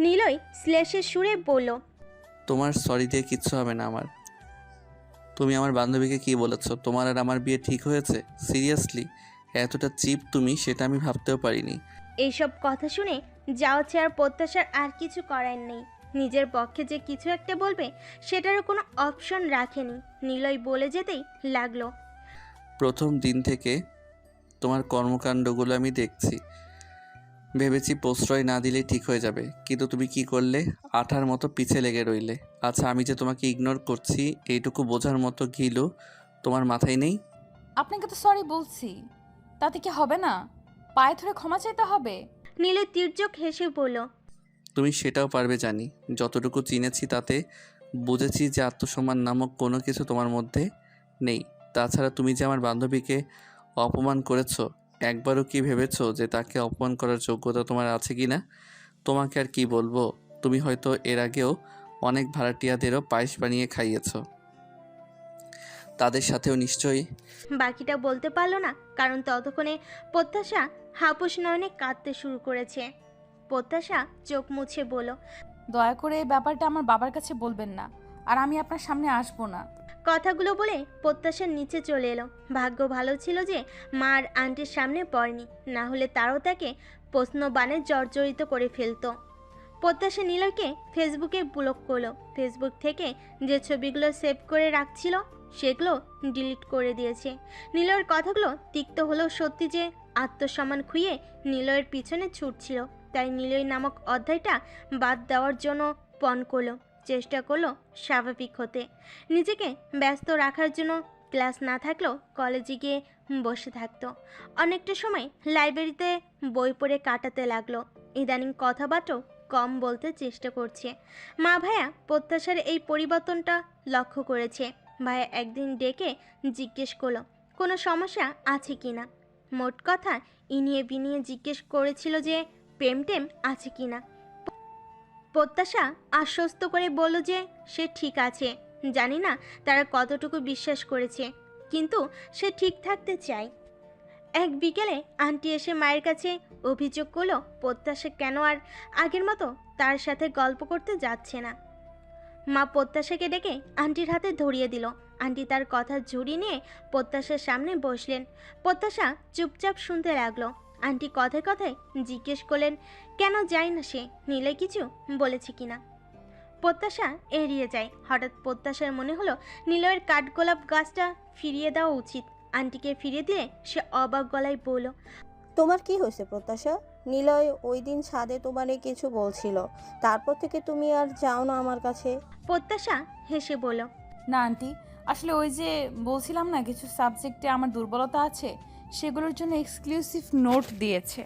নীলয় শ্লেষের সুরে বলল, তোমার সরি দিয়ে কিচ্ছু হবে না আমার। তুমি আমার বান্ধবীকে কি বলেছো তোমার আর আমার বিয়ে ঠিক হয়েছে? সিরিয়াসলি এতটা চিপ তুমি, সেটা আমি ভাবতেও পারিনি। এইসব কথা শুনে যাওয়া চেয়ার প্রত্যাশার আর কিছু করার নেই। নিজের পক্ষে যে কিছু একটা বলবে সেটারও কোনো অপশন রাখেনি। নীলয় বলে যেতেই লাগলো, প্রথম দিন থেকে তোমার কর্মকাণ্ডগুলো আমি দেখছি। ভেবেছি প্রশ্রয় না দিলেই ঠিক হয়ে যাবে, কিন্তু তুমি কি করলে? আঠার মতো পিছে লেগে রইলে। আচ্ছা, আমি যে তোমাকে ইগনোর করছি এইটুকু বোঝার মতো ঘিলু তোমার মাথায় নেই? আপনাকে তো সরি বলছি, তাতে কি হবে না? পায়ে ধরে ক্ষমা চাইতে হবে। নীলয় তির্যক হেসে বলল, তুমি সেটাও পারবে জানি। যতটুকু চিনেছি তাতে বুঝেছি যে আত্মসম্মান নামক কোনো কিছু তোমার মধ্যে নেই। তাছাড়া তুমি যে আমার বান্ধবীকে অপমান করেছো, একবারও কি ভেবেছো যে তাকে অপমান করার যোগ্যতা তোমার আছে কি না? তোমাকে আর কি বলবো, তুমি হয়তো এর আগেও অনেক ভাড়াটিয়াদেরও পায়েস বানিয়ে খাইয়েছো। তাদের সাথেও নিশ্চয়ই। বাকিটা বলতে পারলো না, কারণ ততক্ষণে প্রত্যাশা হাপুস নয়নে কাঁদতে শুরু করেছে। প্রত্যাশা চোখ মুছে বলল, দয়া করে এই ব্যাপারটা আমার বাবার কাছে বলবেন না, আর আমি আপনার সামনে আসবো না। কথাগুলো বলে প্রত্যাশার নিচে চলে এলো। ভাগ্য ভালো ছিল যে মা আর আন্টির সামনে পড়েনি, না হলে তারাও তাকে প্রশ্নবাণে জর্জরিত করে ফেলতো। প্রত্যাশা নীলয়কে ফেসবুকে ব্লক করলো। ফেসবুক থেকে যে ছবিগুলো সেভ করে রাখছিল সেগুলো ডিলিট করে দিয়েছে। নীলয়ের কথাগুলো তিক্ত হলেও সত্যি যে আত্মসম্মান খুইয়ে নীলয়ের পিছনে ছুটছিল, তাই নীলয় নামক অধ্যায়টা বাদ দেওয়ার জন্য পণ করলো। চেষ্টা করলো স্বাভাবিক হতে, নিজেকে ব্যস্ত রাখার জন্য। ক্লাস না থাকলেও কলেজে গিয়ে বসে থাকতো। অনেকটা সময় লাইব্রেরিতে বই পড়ে কাটাতে লাগলো। ইদানিং কথাবার্তাও কম বলতে চেষ্টা করছে। মা ভাইয়া প্রত্যাশার এই পরিবর্তনটা লক্ষ্য করেছে। ভাইয়া একদিন ডেকে জিজ্ঞেস করলো কোনো সমস্যা আছে কি না। মোট কথা ইনিয়ে বিনিয়ে জিজ্ঞেস করেছিল যে প্রেম টেম আছে কি না। প্রত্যাশা আশ্বস্ত করে বলল যে সে ঠিক আছে। জানি না তারা কতটুকু বিশ্বাস করেছে, কিন্তু সে ঠিক থাকতে চায়। এক বিকেলে আন্টি এসে মায়ের কাছে অভিযোগ করলো প্রত্যাশা কেন আর আগের মতো তার সাথে গল্প করতে যাচ্ছে না। মা প্রত্যাশাকে ডেকে আন্টির হাতে ধরিয়ে দিল। আন্টি তার কথা ঝুড়ি নিয়ে প্রত্যাশার সামনে বসলেন। প্রত্যাশা চুপচাপ শুনতে লাগলো। আন্টি কথায় কথায় জিজ্ঞেস করলেন কেন যায় না সে, নীলে কিছু বলেছে কিনা। প্রত্যাশা এড়িয়ে যায়। হঠাৎ প্রত্যাশার মনে হলো নীলয়ের কাঠগোলাপ গাছটা ফিরিয়ে দেওয়া উচিত। আন্টিকে ফিরিয়ে দিয়ে সে অবাক গলায় বলল, তোমার কি হয়েছে প্রত্যাশা? নিলয় ওই দিন ছাদে তোমারে কিছু বলছিল, তারপর থেকে তুমি আর যাও না আমার কাছে। প্রত্যাশা হেসে বলল, না আন্টি, আসলে ওই যে বলছিলাম না কিছু সাবজেক্টে আমার দুর্বলতা আছে, সেগুলোর জন্য এক্সক্লুসিভ নোট দিয়েছে।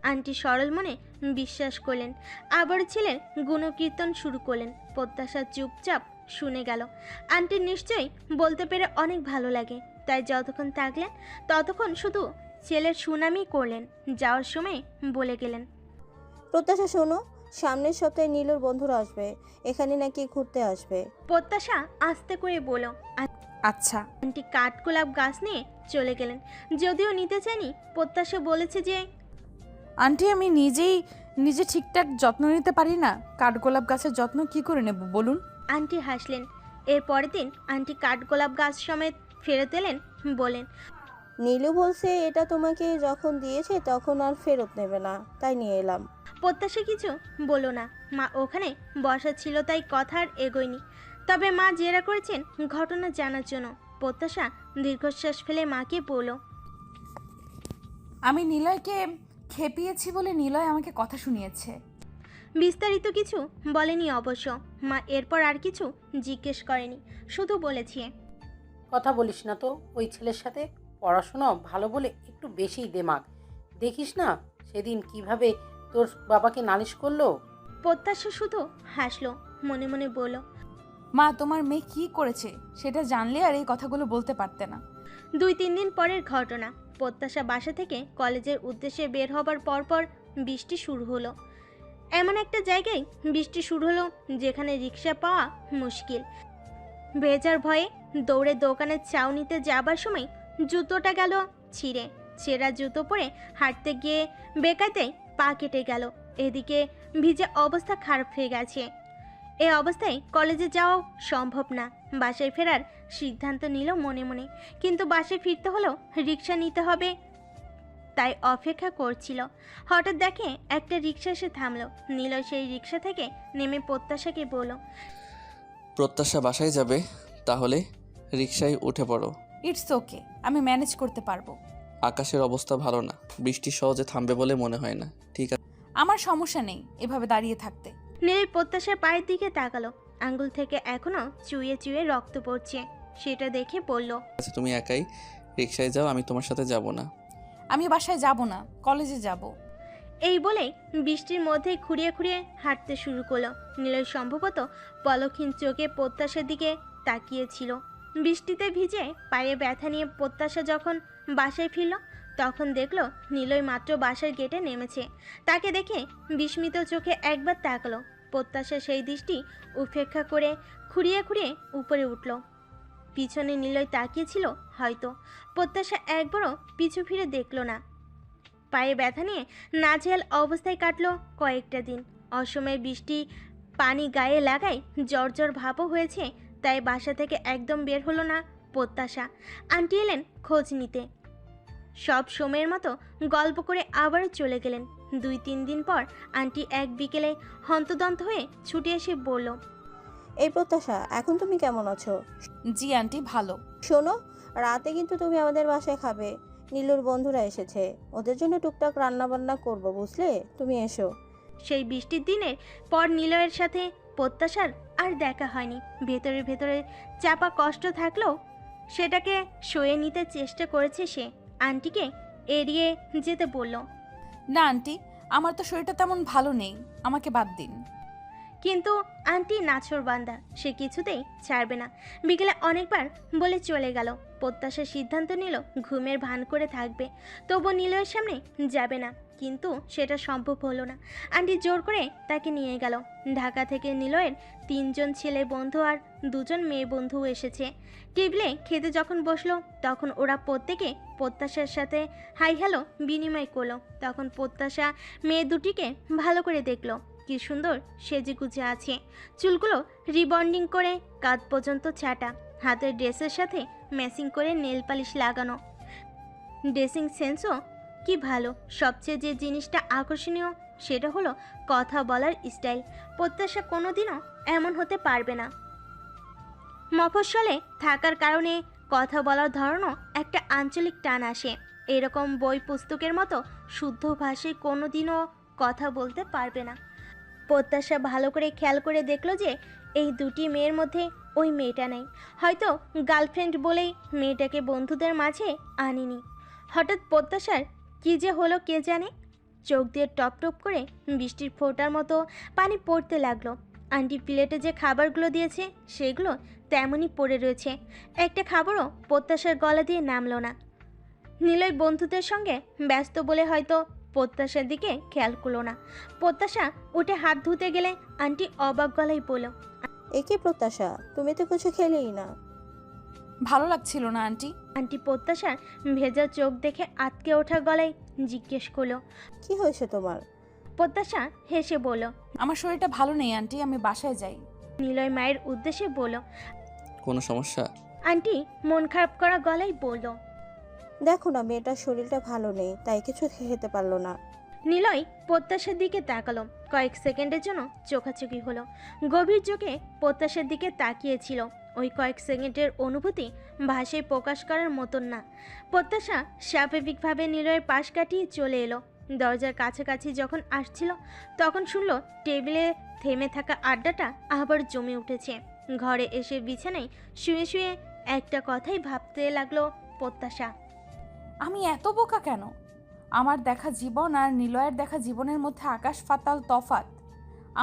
আন্টি সরল মনে বিশ্বাস করলেন। আবার ছেলের গুণকীর্তন শুরু করলেন। প্রত্যাশা চুপচাপ শুনে গেল। আন্টির নিশ্চয়ই বলতে পেরে অনেক ভালো লাগে, তাই যতক্ষণ থাকলেন ততক্ষণ শুধু ছেলের সুনামই করলেন। যাওয়ার সময় বলে গেলেন, প্রত্যাশা শোনো, সামনের সপ্তাহে নীলুর বন্ধুরা আসবে, এখানে নাকি ঘুরতে আসবে। প্রত্যাশা আস্তে করে বলল। আচ্ছা। আন্টি কাঠগোলাপ গাছ নিয়ে চলে গেলেন। যদিও নিতে চাইনি, প্রত্যাশা বলেছে যে আন্টি আমি নিজে ঠিকঠাক যত্ন নিতে পারি না, কাঠগোলাপ গাছের যত্ন কি করে নেব বলুন? আন্টি হাসলেন। এর পরের দিন আন্টি কাঠগোলাপ গাছ সমেত ফেরত এলেন, বলেন, নীলু বলছে এটা তোমাকে যখন দিয়েছে তখন আর ফেরত নেবে না, তাই নিয়ে এলাম। প্রত্যাশা কিছু বলো না। মা ওখানে বসা ছিল তাই কথা আর এগোয়নি। তবে মা জেরা করেছেন ঘটনা জানার জন্য। প্রত্যাশা দীর্ঘশ্বাস ফেলে মাকে বলল, আমি নিলয়কে খেপিয়েছি বলে নিলয় আমাকে কথা শুনিয়েছে। বিস্তারিত কিছু বলেনি অবশ্য। মা এরপর আর কিছু জিজ্ঞেস করেনি, শুধু বলেছে, কথা বলিস না তো ওই ছেলের সাথে, পড়াশোনা ভালো বলে একটু বেশিই দেমাগ। দেখিস না সেদিন কিভাবে তোর বাবাকে নালিশ করলো। প্রত্যাশা শুধু হাসলো, মনে মনে বলল, মা তোমার মেয়ে কি করেছে সেটা জানলে আর এই কথাগুলো বলতে পারতে না। 2-3 দিন পরের ঘটনা। প্রত্যাশা বাসা থেকে কলেজের উদ্দেশ্যে বের হবার পরপর বৃষ্টি শুরু হলো। এমন একটা জায়গায় বৃষ্টি শুরু হলো যেখানে রিক্সা পাওয়া মুশকিল। ভেজার ভয়ে দৌড়ে দোকানের চাউনিতে যাবার সময় জুতোটা গেল ছিঁড়ে। ছেঁড়া জুতো পরে হাঁটতে গিয়ে বেকাতেই পা কেটে গেল। এদিকে ভিজে অবস্থা খারাপ হয়ে গেছে। এই অবস্থায় কলেজে যাওয়াও সম্ভব না। বাসায় ফেরার সিদ্ধান্ত নিল মনে মনে, কিন্তু বাসায় ফিরতে হলেও রিক্সা নিতে হবে, তাই অপেক্ষা করছিল। হঠাৎ দেখে একটা রিক্সা এসে থামলো। নিলয় সেই রিক্সা থেকে নেমে প্রত্যাশাকে বলল, প্রত্যাশা বাসায় যাবে, তাহলে রিকশায় উঠে পড়ো। ইটস ওকে, আমি ম্যানেজ করতে পারবো। আকাশের অবস্থা ভালো না, বৃষ্টি সহজে থামবে বলে মনে হয় না। ঠিক আমার সমস্যা নেই এভাবে দাঁড়িয়ে থাকতে। নিলয় প্রত্যাশার পায়ের দিকে তাকালো। আঙ্গুল থেকে এখনো চুইয়ে চুইয়ে রক্ত পড়ছে। সেটা দেখে বলল, আছে, তুমি একাই রিকশায় যাও, আমি তোমার সাথে যাব না। আমি বাসায় যাব না, কলেজে যাব। এই বলে বৃষ্টির মধ্যে খুঁড়িয়ে খুঁড়িয়ে হাঁটতে শুরু করলো। নিলয় সম্ভবত পলকহীন চোখে প্রত্যাশার দিকে তাকিয়েছিল। বৃষ্টিতে ভিজে পায়ে ব্যথা নিয়ে প্রত্যাশা যখন বাসায় ফিরল, তখন দেখলো নিলয় মাত্র বাসার গেটে নেমেছে। তাকে দেখে বিস্মিত চোখে একবার তাকালো। প্রত্যাশা সেই দৃষ্টি উপেক্ষা করে খুঁড়িয়ে খুঁড়িয়ে উপরে উঠল। পিছনে নিলয় তাকিয়েছিল হয়তো। প্রত্যাশা একবারও পিছু ফিরে দেখলো না। পায়ে ব্যথা নিয়ে নাজেহাল অবস্থায় কাটলো কয়েকটা দিন। অসময়ে বৃষ্টি পানি গায়ে লাগায় জ্বর জ্বর ভাবও হয়েছে, তাই বাসা থেকে একদম বের হলো না প্রত্যাশা। আন্টি এলেন খোঁজ নিতে। সব সময়ের মতো গল্প করে আবারও চলে গেলেন। 2-3 দিন পর আন্টি এক বিকেলে হন্তদন্ত হয়ে ছুটে এসে বলল, এই প্রত্যাশা, এখন তুমি কেমন আছো? জি আন্টি ভালো। শোনো, রাতে কিন্তু তুমি আমাদের বাসায় খাবে। নীলুর বন্ধুরা এসেছে, ওদের জন্য টুকটাক রান্না বান্না করবো, বুঝলে? তুমি এসো। সেই বৃষ্টির দিনের পর নিলয়ের সাথে প্রত্যাশার আর দেখা হয়নি। ভেতরে ভেতরে চাপা কষ্ট থাকলেও সেটাকে সয়ে নিতে চেষ্টা করেছে সে। আন্টিকে এড়িয়ে যেতে বলল, না আন্টি, আমার তো শরীরটা তেমন ভালো নেই, আমাকে বাদ দিন। কিন্তু আন্টি নাছোড়বান্দা, সে কিছুতেই ছাড়বে না। বিকেলে অনেকবার বলে চলে গেল। প্রত্যাশা সিদ্ধান্ত নিল ঘুমের ভান করে থাকবে, তবু নিলয়ের সামনে যাবে না। কিন্তু সেটা সম্ভব হলো না। আন্টি জোর করে তাকে নিয়ে গেল। ঢাকা থেকে নিলয়ের 3 জন ছেলে বন্ধু আর 2 জন মেয়ে বন্ধু এসেছে। টেবিলে খেতে যখন বসলো, তখন ওরা প্রত্যেকে প্রত্যাশার সাথে হাই হ্যালো বিনিময় করলো। তখন প্রত্যাশা মেয়ে দুটিকে ভালো করে দেখলো। কি সুন্দর সেজেগুজে আছে। চুলগুলো রিবন্ডিং করে কাঁধ পর্যন্ত ছাটা, হাতের ড্রেসের সাথে ম্যাচিং করে নেল পালিশ লাগানো। ড্রেসিং সেন্সও কি ভালো। সবচেয়ে যে জিনিসটা আকর্ষণীয় সেটা হলো কথা বলার স্টাইল। প্রত্যাশা কোনোদিনও এমন হতে পারবে না। মফস্বলে থাকার কারণে কথা বলার ধরনও একটা আঞ্চলিক টান আসে। এরকম বই পুস্তকের মতো শুদ্ধ ভাষায় কোনোদিনও কথা বলতে পারবে না। প্রত্যাশা ভালো করে খেয়াল করে দেখলো যে এই দুটি মেয়ের মধ্যে ওই মেয়েটা নেই। হয়তো গার্লফ্রেন্ড বলেই মেয়েটাকে বন্ধুদের মাঝে আনিনি। হঠাৎ প্রত্যাশার কী যে হলো কে জানে। চোখ দিয়ে টপ টপ করে বৃষ্টির ফোঁটার মতো পানি পড়তে লাগলো। আন্টি প্লেটে যে খাবারগুলো দিয়েছে সেগুলো তেমনই পড়ে রয়েছে। একটা খাবারও প্রত্যাশার গলা দিয়ে নামলো না। নিলয় বন্ধুদের সঙ্গে ব্যস্ত বলে হয়তো প্রত্যাশার দিকে খেয়াল করলো না। প্রত্যাশা উঠে হাত ধুতে গেলে আন্টি অবাক গলায় বলল, এ কি প্রত্যাশা, তুমি তো কিছু খেলেই না। ভালো লাগছিল না আন্টি। আন্টি প্রত্যাশার ভেজা চোখ দেখে আটকে ওঠা গলায় জিজ্ঞেস করলো। কি হয়েছে তোমার? প্রত্যাশা হেসে বলল। আমার শরীরটা ভালো নেই আন্টি, আমি বাসায় যাই। নিলয় মায়ের উদ্দেশ্যে বলল। কোনো সমস্যা? আন্টি মন খারাপ করা গলায় বলল। দেখো না, মেয়েটার শরীরটা ভালো নেই, তাই কিছু খেতে পারলো না। নিলয় প্রত্যাশার দিকে তাকালো। কয়েক সেকেন্ডের জন্য চোখাচোখি হলো। গভীর চোখে প্রত্যাশার দিকে তাকিয়েছিল। ওই কয়েক সেকেন্ডের অনুভূতি ভাষায় প্রকাশ করার মতন না। প্রত্যাশা স্বাভাবিকভাবে নিলয়ের পাশ কাটিয়ে চলে এলো। দরজার কাছাকাছি যখন আসছিল তখন শুনল টেবিলে থেমে থাকা আড্ডাটা আবার জমে উঠেছে। ঘরে এসে বিছানায় শুয়ে শুয়ে একটা কথাই ভাবতে লাগলো প্রত্যাশা। আমি এত বোকা কেন? আমার দেখা জীবন আর নিলয়ের দেখা জীবনের মধ্যে আকাশ পাতাল তফাত।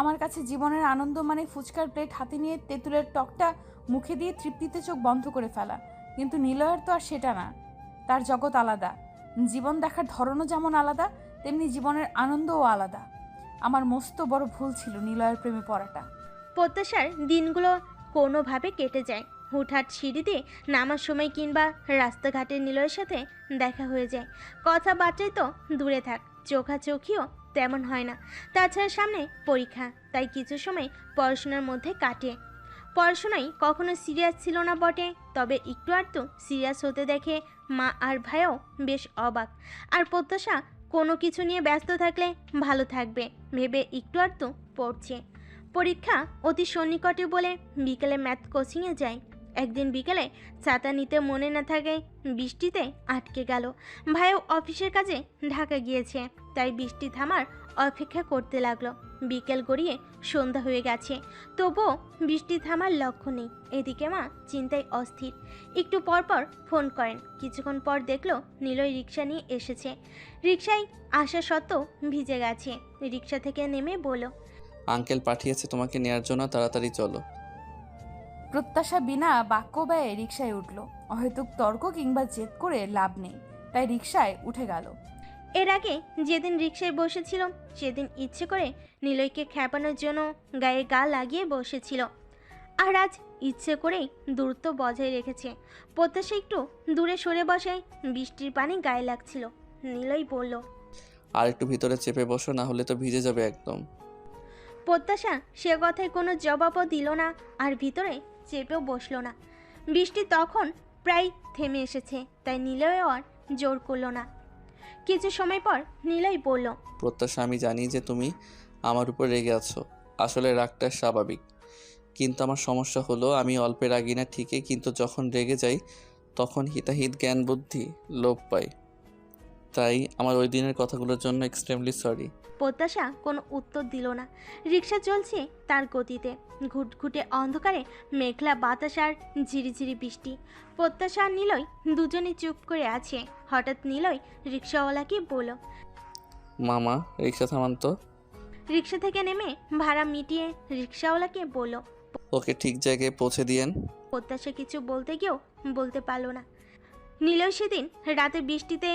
আমার কাছে জীবনের আনন্দ মানে ফুচকার প্লেট হাতে নিয়ে তেঁতুলের টকটা মুখে দিয়ে তৃপ্তিতে চোখ বন্ধ করে ফেলা। কিন্তু নিলয়ের তো আর সেটা না। তার জগৎ আলাদা। জীবন দেখার ধরনও যেমন আলাদা, তেমনি জীবনের আনন্দও আলাদা। আমার মস্ত বড় ভুল ছিল নিলয়ের প্রেমে পড়াটা। প্রত্যাশার দিনগুলো কোনোভাবে কেটে যায়। হুটহাট সিঁড়িতে নামার সময় কিংবা রাস্তাঘাটে নিলয়ের সাথে দেখা হয়ে যায়। কথাবার্তায় তো দূরে থাক, চোখাচোখিও তেমন হয় না। তাছাড়া সামনে পরীক্ষা, তাই কিছু সময় পড়াশোনার মধ্যে কাটে। পড়াশোনায় কখনো সিরিয়াস ছিল না বটে, তবে একটু আধটু সিরিয়াস হতে দেখে মা আর ভাইও বেশ অবাক। আর প্রত্যাশা কোনো কিছু নিয়ে ব্যস্ত থাকলে ভালো থাকবে ভেবে একটু আধটু পড়ছে। পরীক্ষা অতি সন্নিকটে বলে বিকেলে ম্যাথ কোচিংয়ে যায়। একদিন বিকেলে ছাতা নিতে মনে না থাকে বৃষ্টিতে আটকে গেল। ভাইও অফিসের কাজে ঢাকা গিয়েছে, তাই বৃষ্টি থামার অপেক্ষা করতে লাগলো। বিকেল গড়িয়ে সন্ধ্যা হয়ে গেছে, তবুও বৃষ্টি থামার লক্ষ্য নেই। এদিকে মা চিন্তায় অস্থির। একটু পর পর ফোন করেন। কিছুক্ষণ পর দেখলো নিলয় রিক্সা নিয়ে এসেছে। রিক্সায় আসা সত্ত্বেও ভিজে গেছে। রিক্সা থেকে নেমে বলল, আঙ্কেল পাঠিয়েছে তোমাকে নেয়ার জন্য, তাড়াতাড়ি চলো। প্রত্যাশা বিনা বাক্য ব্যয়ে রিকশায় উঠল। অহেতুক তর্ক কিংবা জেদ করে লাভ নেই, তাই রিকশায় উঠে গেল। এর আগে যেদিন রিক্সায় বসেছিল সেদিন ইচ্ছে করে নিলয়কে খেপানোর জন্য গায়ে গা লাগিয়ে বসেছিল, আর আজ ইচ্ছে করেই দূরত্ব বজায় রেখেছে। প্রত্যাশা একটু দূরে সরে বসায় বৃষ্টির পানি গায়ে লাগছিল। নিলয় বলল, আর একটু ভিতরে চেপে বসো, না হলে তো ভিজে যাবে একদম। প্রত্যাশা সে কথায় কোনো জবাবও দিল না, আর ভিতরে চেপেও বসলো না। বৃষ্টি তখন প্রায় থেমে এসেছে, তাই নিলয় আর জোর করলো না। কিছু সময় পর নিলয় বলল, প্রত্যাশা, আমি জানি যে তুমি আমার উপর রেগে আছো। আসলে রাগটা স্বাভাবিক, কিন্তু আমার সমস্যা হলো আমি অল্পে রাগি না ঠিকই, কিন্তু যখন রেগে যাই তখন হিতাহিত জ্ঞান বুদ্ধি লোপ পাই। তাই আমার ওই দিনের কথাগুলোর জন্য এক্সট্রিমলি সরি। প্রত্যাশা কোনো উত্তর দিল না। রিক্সা চলছে তার গতিতে। ঘুটঘুটে অন্ধকারে মেঘলা বাতাস আর ঝিরিঝিরি বৃষ্টি। প্রত্যাশা আর নিলয় দুজনে চুপ করে আছে। হঠাৎ নিলয় রিক্সাওয়ালাকে বলল, মামা, রিক্সা থামান তো। রিক্সা থেকে নেমে ভাড়া মিটিয়ে রিক্সাওয়ালাকে বলল। ওকে ঠিক জায়গায় পৌঁছে দিয়েন। প্রত্যাশা কিছু বলতে গিয়েও বলতে পারল না। নিলয় সেদিন রাতে বৃষ্টিতে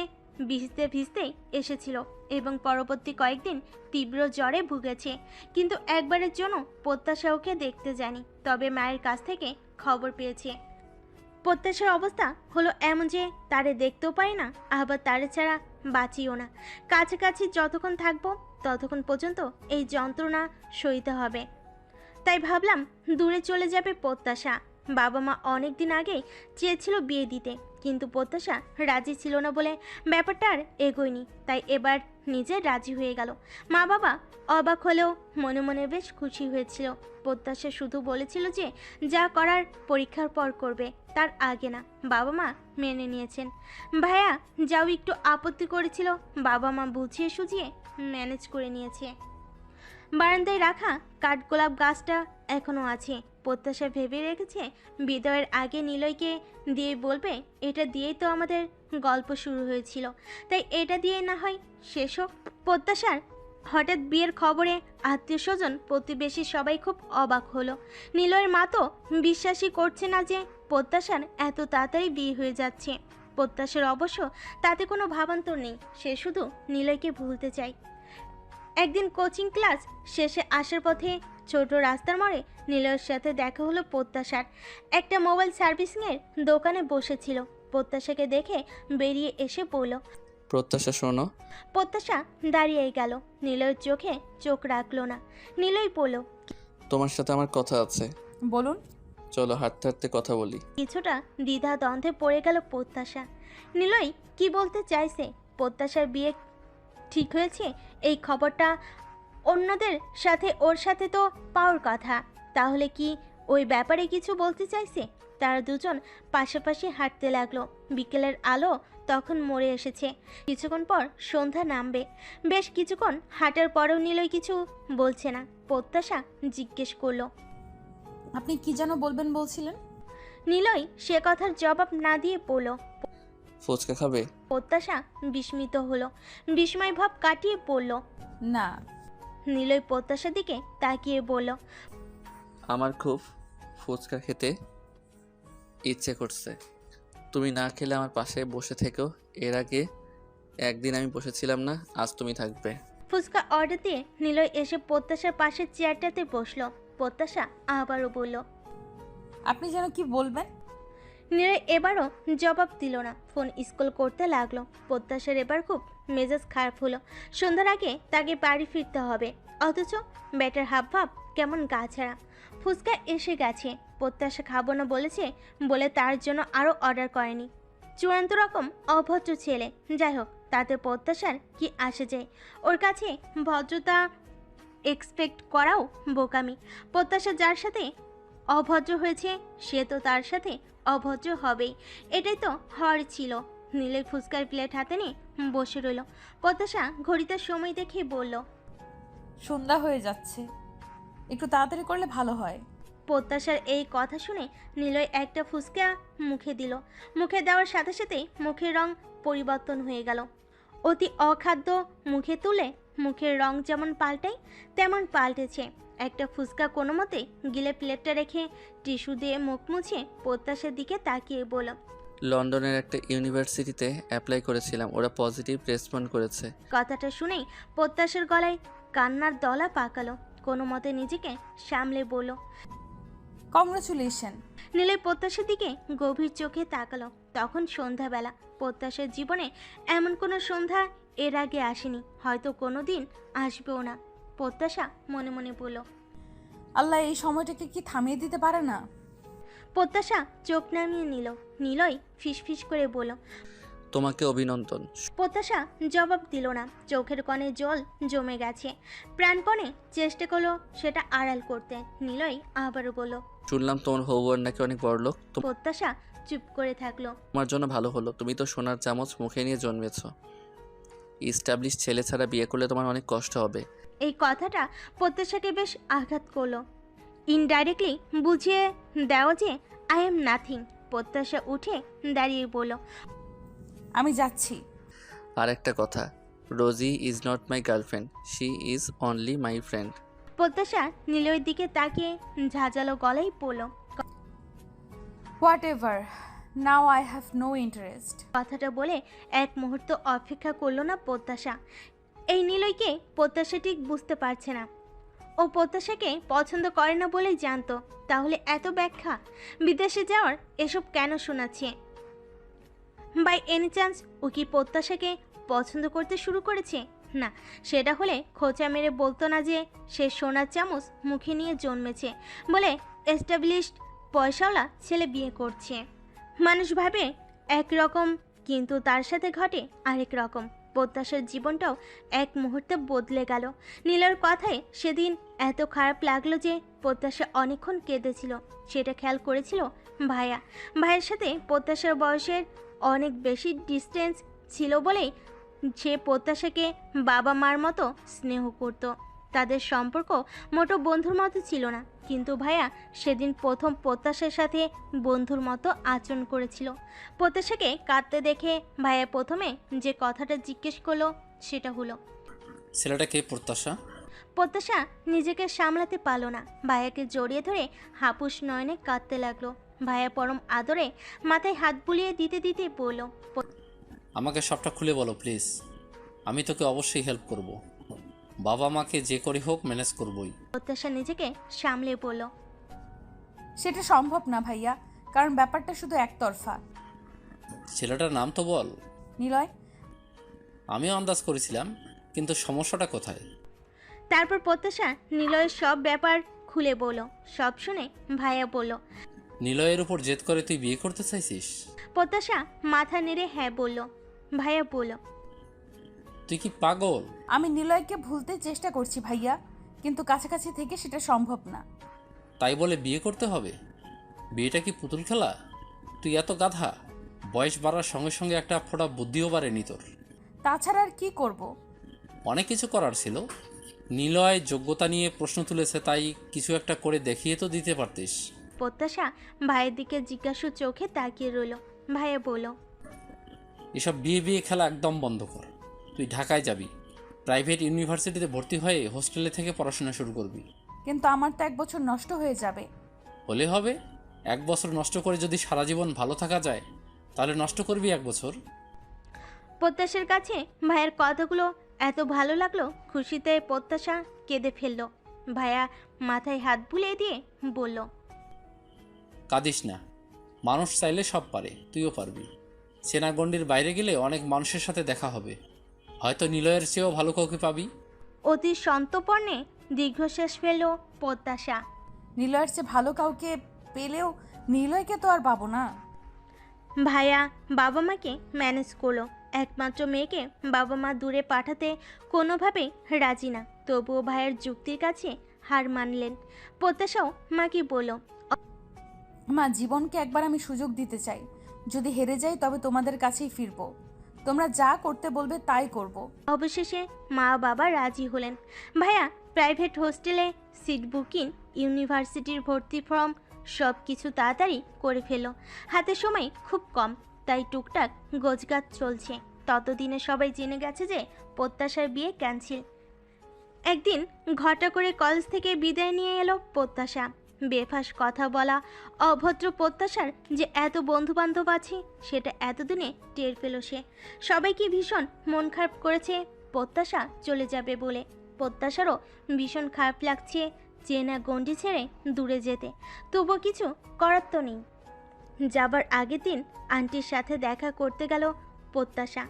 ভিজতে ভিজতেই এসেছিল এবং পরবর্তী কয়েকদিন তীব্র জ্বরে ভুগেছে, কিন্তু একবারের জন্য প্রত্যাশা ওকে দেখতে যায়নি। তবে মায়ের কাছ থেকে খবর পেয়েছে। প্রত্যাশার অবস্থা হলো এমন যে তারে দেখতেও পারে না, আবার তারে ছাড়া বাঁচিও না। কাছাকাছি যতক্ষণ থাকবো ততক্ষণ পর্যন্ত এই যন্ত্রণা সইতে হবে। তাই ভাবলাম দূরে চলে যাবে প্রত্যাশা। বাবা মা অনেক দিন আগেই চেয়েছিল বিয়ে দিতে, কিন্তু প্রত্যাশা রাজি ছিল না বলে ব্যাপারটা আর এগোয়নি। তাই এবার নিজে রাজি হয়ে গেল। মা বাবা অবাক হলেও মনে মনে বেশ খুশি হয়েছিল। প্রত্যাশা শুধু বলেছিল যে যা করার পরীক্ষার পর করবে, তার আগে না। বাবা মা মেনে নিয়েছেন। ভাইয়া যাও একটু আপত্তি করেছিল, বাবা মা বুঝিয়ে সুঝিয়ে ম্যানেজ করে নিয়েছে। বারান্দায় রাখা কাঠগোলাপ গাছটা এখনও আছে। প্রত্যাশা ভেবে রেখেছে বিদায়ের আগে নিলয়কে দিয়ে বলবে, এটা দিয়েই তো আমাদের গল্প শুরু হয়েছিল, তাই এটা দিয়ে না হয় শেষ হোক। প্রত্যাশার হঠাৎ বিয়ের খবরে আত্মীয় স্বজন প্রতিবেশী সবাই খুব অবাক হলো। নিলয়ের মা তো বিশ্বাসই করছে না যে প্রত্যাশার এত তাড়াতাড়ি বিয়ে হয়ে যাচ্ছে। প্রত্যাশার অবশ্য তাতে কোনো ভাবান্তর নেই, সে শুধু নিলয়কে ভুলতে চায়। একদিন কোচিং ক্লাস শেষে আসার পথে ছোট রাস্তার মোড়ে নিলয়ের সাথে দেখা হলো প্রত্যাশার। একটা মোবাইল সার্ভিসিংয়ের দোকানে বসেছিল। প্রত্যাশাকে দেখে বেরিয়ে এসে বলল। প্রত্যাশা শোনো। প্রত্যাশা দাঁড়িয়ে গেল, নিলয়ের চোখে চোখ রাখলো না। নিলয় বলল, তোমার সাথে আমার কথা আছে। বলুন। চলো হাঁটতে হাঁটতে কথা বলি। কিছুটা দ্বিধা দ্বন্দ্বে পড়ে গেল প্রত্যাশা। নিলয় কি বলতে চাইছে? প্রত্যাশার বিয়ে ঠিক হয়েছে এই খবরটা অন্যদের সাথে ওর সাথে তো পাওয়ার কথা, তাহলে কি ওই ব্যাপারে কিছু বলতে চাইছে? তারা দুজন পাশাপাশি হাঁটতে লাগলো। বিকেলের আলো তখন মরে এসেছে। কিছুক্ষণ পর সন্ধ্যা নামবে। বেশ কিছুক্ষণ হাঁটার পরেও নিলয় কিছু বলছে না। প্রত্যাশা জিজ্ঞেস করলো, আপনি কি যেন বলবেন বলছিলেন? নিলয় সে কথার জবাব না দিয়ে বলল। ফুচকা খাবে? প্রত্যাশা বিস্মিত হলো, বিস্ময় ভাব কাটিয়ে পড়ল। না। নিলয় প্রত্যাশার দিকে তাকিয়ে বলল, আমার খুব ফুচকা খেতে ইচ্ছে করছে। তুমি না খেলে আমার পাশে বসে থেকো। এর আগে একদিন আমি বসেছিলাম না, আজ তুমি থাকবে। ফুচকা অর্ডার দিয়ে নিলয় এসে প্রত্যাশার পাশের চেয়ারটাতে বসলো। প্রত্যাশা আবারও বলল, আপনি যেন কি বলবেন? নিলয় এবারও জবাব দিল না, ফোন স্ক্রল করতে লাগলো। প্রত্যাশার এবার খুব মেজাজ খারাপ হলো। সন্ধ্যার আগে তাকে বাড়ি ফিরতে হবে, অথচ ব্যাটার হাবভাব কেমন গা ছাড়া। ফুচকা এসে গেছে, প্রত্যাশা খাবো না বলেছে বলে তার জন্য আরও অর্ডার করেনি। চূড়ান্ত রকম অভদ্র ছেলে। যাই হোক, তাতে প্রত্যাশার কি আসে যায়? ওর কাছে ভদ্রতা এক্সপেক্ট করাও বোকামি। প্রত্যাশা যার সাথে অভদ্র হয়েছে সে তো তার সাথে অভদ্র হবেই, এটাই তো হওয়ার ছিল। নীলের ফুচকার প্লেট হাতে নিয়ে বসে রইল। প্রত্যাশা ঘড়িতে সময় দেখে বলল, সন্ধ্যা হয়ে যাচ্ছে, একটু তাড়াতাড়ি করলে ভালো হয়। প্রত্যাশার এই কথা শুনে নিলয় একটা ফুচকা মুখে দিল। মুখে দেওয়ার সাথে সাথে মুখের রং পরিবর্তন হয়ে গেল। অতি অখাদ্য মুখে তুলে মুখের রং যেমন পাল্টায় তেমন পাল্টেছে। একটা ফুচকা কোনো মতে গিলে প্লেটটা রেখে টিস্যু দিয়ে মুখ মুছে প্রত্যাশার দিকে তাকিয়ে বলল, লন্ডনের একটা ইউনিভার্সিটিতে অ্যাপ্লাই করেছিলাম, ওরা পজিটিভ রেসপন্ড করেছে। কথাটা শুনেই প্রত্যাশার গলায় কান্নার দলা পাকালো। কোনো মতে নিজেকে সামলে বলল, কংগ্রাচুলেশন। নীলের প্রত্যাশার দিকে গভীর চোখে তাকালো। তখন সন্ধ্যাবেলা। প্রত্যাশার জীবনে এমন কোনো সন্ধ্যা এর আগে আসেনি, হয়তো কোনো দিন আসবেও না। প্রত্যাশা মনে মনে বলল। আল্লাহ এই সময়টাকে কি থামিয়ে দিতে পারে না? প্রত্যাশা চোখ নামিয়ে নিল। নীলই ফিসফিস করে বলল। তোমাকে অভিনন্দন। প্রত্যাশা জবাব দিল না। চোখের কোণে জল জমে গেছে। প্রাণপণে চেষ্টা করলো সেটা আড়াল করতে। নীলই আবারও বলল। শুনলাম তোমার হৌবর নাকি অনেক বড়লোক। প্রত্যাশা চুপ করে থাকলো। তোমার জন্য ভালো হলো, তুমি তো সোনার চামচ মুখে নিয়ে জন্মেছো। ইস্টাবলিশ ছেলে ছাড়া বিয়ে করলে তোমার অনেক কষ্ট হবে। এই কথাটা প্রত্যাশাকে বেশ আঘাত করলো। ইনডাইরেক্টলি বুঝিয়ে দেওয়া যে আই এম নাথিং। প্রত্যাশা উঠে দাঁড়িয়ে বলল। আমি যাচ্ছি। আর একটা কথা, Rosie is not my girlfriend, she is only my friend. প্রত্যাশা নীলয়ের দিকে তাকিয়ে ঝাঁঝালো গলায় বলল। Whatever, now I have no interest. কথাটা বলে এক মুহূর্ত অপেক্ষা করলো না প্রত্যাশা। এই নীলয়কে প্রত্যাশা ঠিক বুঝতে পারছে না। ও প্রত্যাশাকে পছন্দ করে না বলেই জানতো, তাহলে এত ব্যাখ্যা? বিদেশে যাওয়ার এসব কেন শোনাচ্ছে? বাই এনি চান্স ও কি প্রত্যাশাকে পছন্দ করতে শুরু করেছে? না, সেটা হলে খোঁচা মেরে বলতো না যে সে সোনার চামচ মুখে নিয়ে জন্মেছে বলে এস্টাবলিশড পয়সাওয়ালা ছেলে বিয়ে করছে। মানুষ ভাবে একরকম, কিন্তু তার সাথে ঘটে আরেক রকম। প্রত্যাশার জীবনটাও এক মুহূর্তে বদলে গেল। নীলার কথায় সেদিন এত খারাপ লাগলো যে প্রত্যাশা অনেকক্ষণ কেঁদেছিল। সেটা খেয়াল করেছিল ভাইয়া। ভাইয়ের সাথে প্রত্যাশার বয়সের অনেক বেশি ডিস্টেন্স ছিল বলেই সে প্রত্যাশাকে বাবা মার মতো স্নেহ করত। তাদের সম্পর্ক মোটো বন্ধুর মতো ছিল না, কিন্তু ভাইয়া সেদিন প্রথম প্রত্যাশার সাথে বন্ধুর মতো আচরণ করেছিল। প্রত্যাশাকে কাঁদতে দেখে ভাইয়া প্রথমে যে কথাটা জিজ্ঞেস করলো সেটা হলো, ছেলেটা কে প্রত্যাশা? প্রত্যাশা নিজেকে সামলাতে পারল না। ভাইয়াকে জড়িয়ে ধরে হাপুস নয়নে কাঁদতে লাগলো। ভাইয়া পরম আদরে মাথায় হাত বুলিয়ে দিতে দিতে বলল, আমাকে সবটা খুলে বলো প্লিজ। আমি তোকে অবশ্যই হেল্প করব। বাবা মাকে যে করে হোক ম্যানেজ করবই। প্রত্যাশা নিজেকে সামলে বলল, সেটা সম্ভব না ভাইয়া, কারণ ব্যাপারটা শুধু একতরফা। ছেলেটার নাম তো বল। নিলয়। আমিও আন্দাজ করেছিলাম, কিন্তু সমস্যাটা কোথায়? তারপর প্রত্যাশা নিলয়ের সব ব্যাপার খুলে বলল। সব শুনে ভাইয়া বলল। নিলয়ের উপর জেদ করে তুই বিয়ে করতে চাইছিস? প্রত্যাশা মাথা নেড়ে হ্যাঁ বলল। ভাইয়া বলল, তুই কি পাগল? আমি নিলয়কে ভুলতে চেষ্টা করছি ভাইয়া, কিন্তু কাছাকাছি থেকে সেটা সম্ভব না। তাই বলে বিয়ে করতে হবে? বিয়েটা কি পুতুল খেলা? তুই এত গাধা? বয়স বাড়ার সঙ্গে সঙ্গে একটা ফোঁটা বুদ্ধিও বাড়েনি তোর? তাছাড়া আর কি করব? অনেক কিছু করার ছিল। নিলয় যোগ্যতা নিয়ে প্রশ্ন তুলেছে, তাই কিছু একটা করে দেখিয়ে তো দিতে পারতিস। প্রত্যাশা ভাইয়ের দিকে জিজ্ঞাসু চোখে তাকিয়ে রইল। ভাইয়া বলল, এসব বিয়ে বিয়ে খেলা একদম বন্ধ কর। তুই ঢাকায় যাবি, প্রাইভেট ইউনিভার্সিটিতে ভর্তি হয়ে হোস্টেলে থেকে পড়াশোনা শুরু করবি। কিন্তু আমার তো 1 বছর নষ্ট হয়ে যাবে। হলে হবে। 1 বছর নষ্ট করে যদি সারা জীবন ভালো থাকা যায়, তাহলে নষ্ট করবি 1 বছর। প্রত্যাশার কাছে ভাইয়ের কথাগুলো এত ভালো লাগলো, খুশিতে প্রত্যাশা কেঁদে ফেলল। ভাইয়া মাথায় হাত বুলিয়ে দিয়ে বলল, কাঁদিস না, মানুষ চাইলে সব পারে, তুইও পারবি। সেনাগণ্ডির বাইরে গেলে অনেক মানুষের সাথে দেখা হবে, হয়তো নিলয়ের চেয়েও ভালো কাউকে পাবি। অতি সন্তর্পণে দীর্ঘশ্বাস ফেলল প্রত্যাশা। নিলয়ের চেয়ে ভালো কাউকে পেলেও নিলয়কে তো আর পাবো না। ভাইয়া বাবা মাকে ম্যানেজ করলো। একমাত্র মেয়েকে বাবা মা দূরে পাঠাতে কোনোভাবেই রাজি না, তবুও ভাইয়ের যুক্তির কাছে হার মানলেন। প্রত্যাশাও মাকে বলল, মা, জীবনকে একবার আমি সুযোগ দিতে চাই। যদি হেরে যাই তবে তোমাদের কাছেই ফিরবো। তোমরা যা করতে বলবে তাই করব। অবশেষে মা বাবা রাজি হলেন। ভাইয়া প্রাইভেট হোস্টেলে সিট বুকিং, ইউনিভার্সিটির ভর্তি ফর্ম সব কিছু তাড়াতাড়ি করে ফেলল। হাতে সময় খুব কম, তাই টুকটাক গোছগাছ চলছে। ততদিনে সবাই জেনে গেছে যে প্রত্যাশার বিয়ে ক্যান্সেল। একদিন ঘটা করে কলেজ থেকে বিদায় নিয়ে এলো প্রত্যাশা। বেফাস কথা বলা অভদ্র প্রত্যাশার যে এত বন্ধুবান্ধব আছে সেটা এতদিনে টের পেল সে। সবাইকে ভীষণ মন খারাপ করেছে প্রত্যাশা চলে যাবে বলে। প্রত্যাশারও ভীষণ খারাপ লাগছে চেনা গণ্ডি ছেড়ে দূরে যেতে, তবুও কিছু করার তো নেই। যাবার আগের দিন আন্টির সাথে দেখা করতে গেল প্রত্যাশা।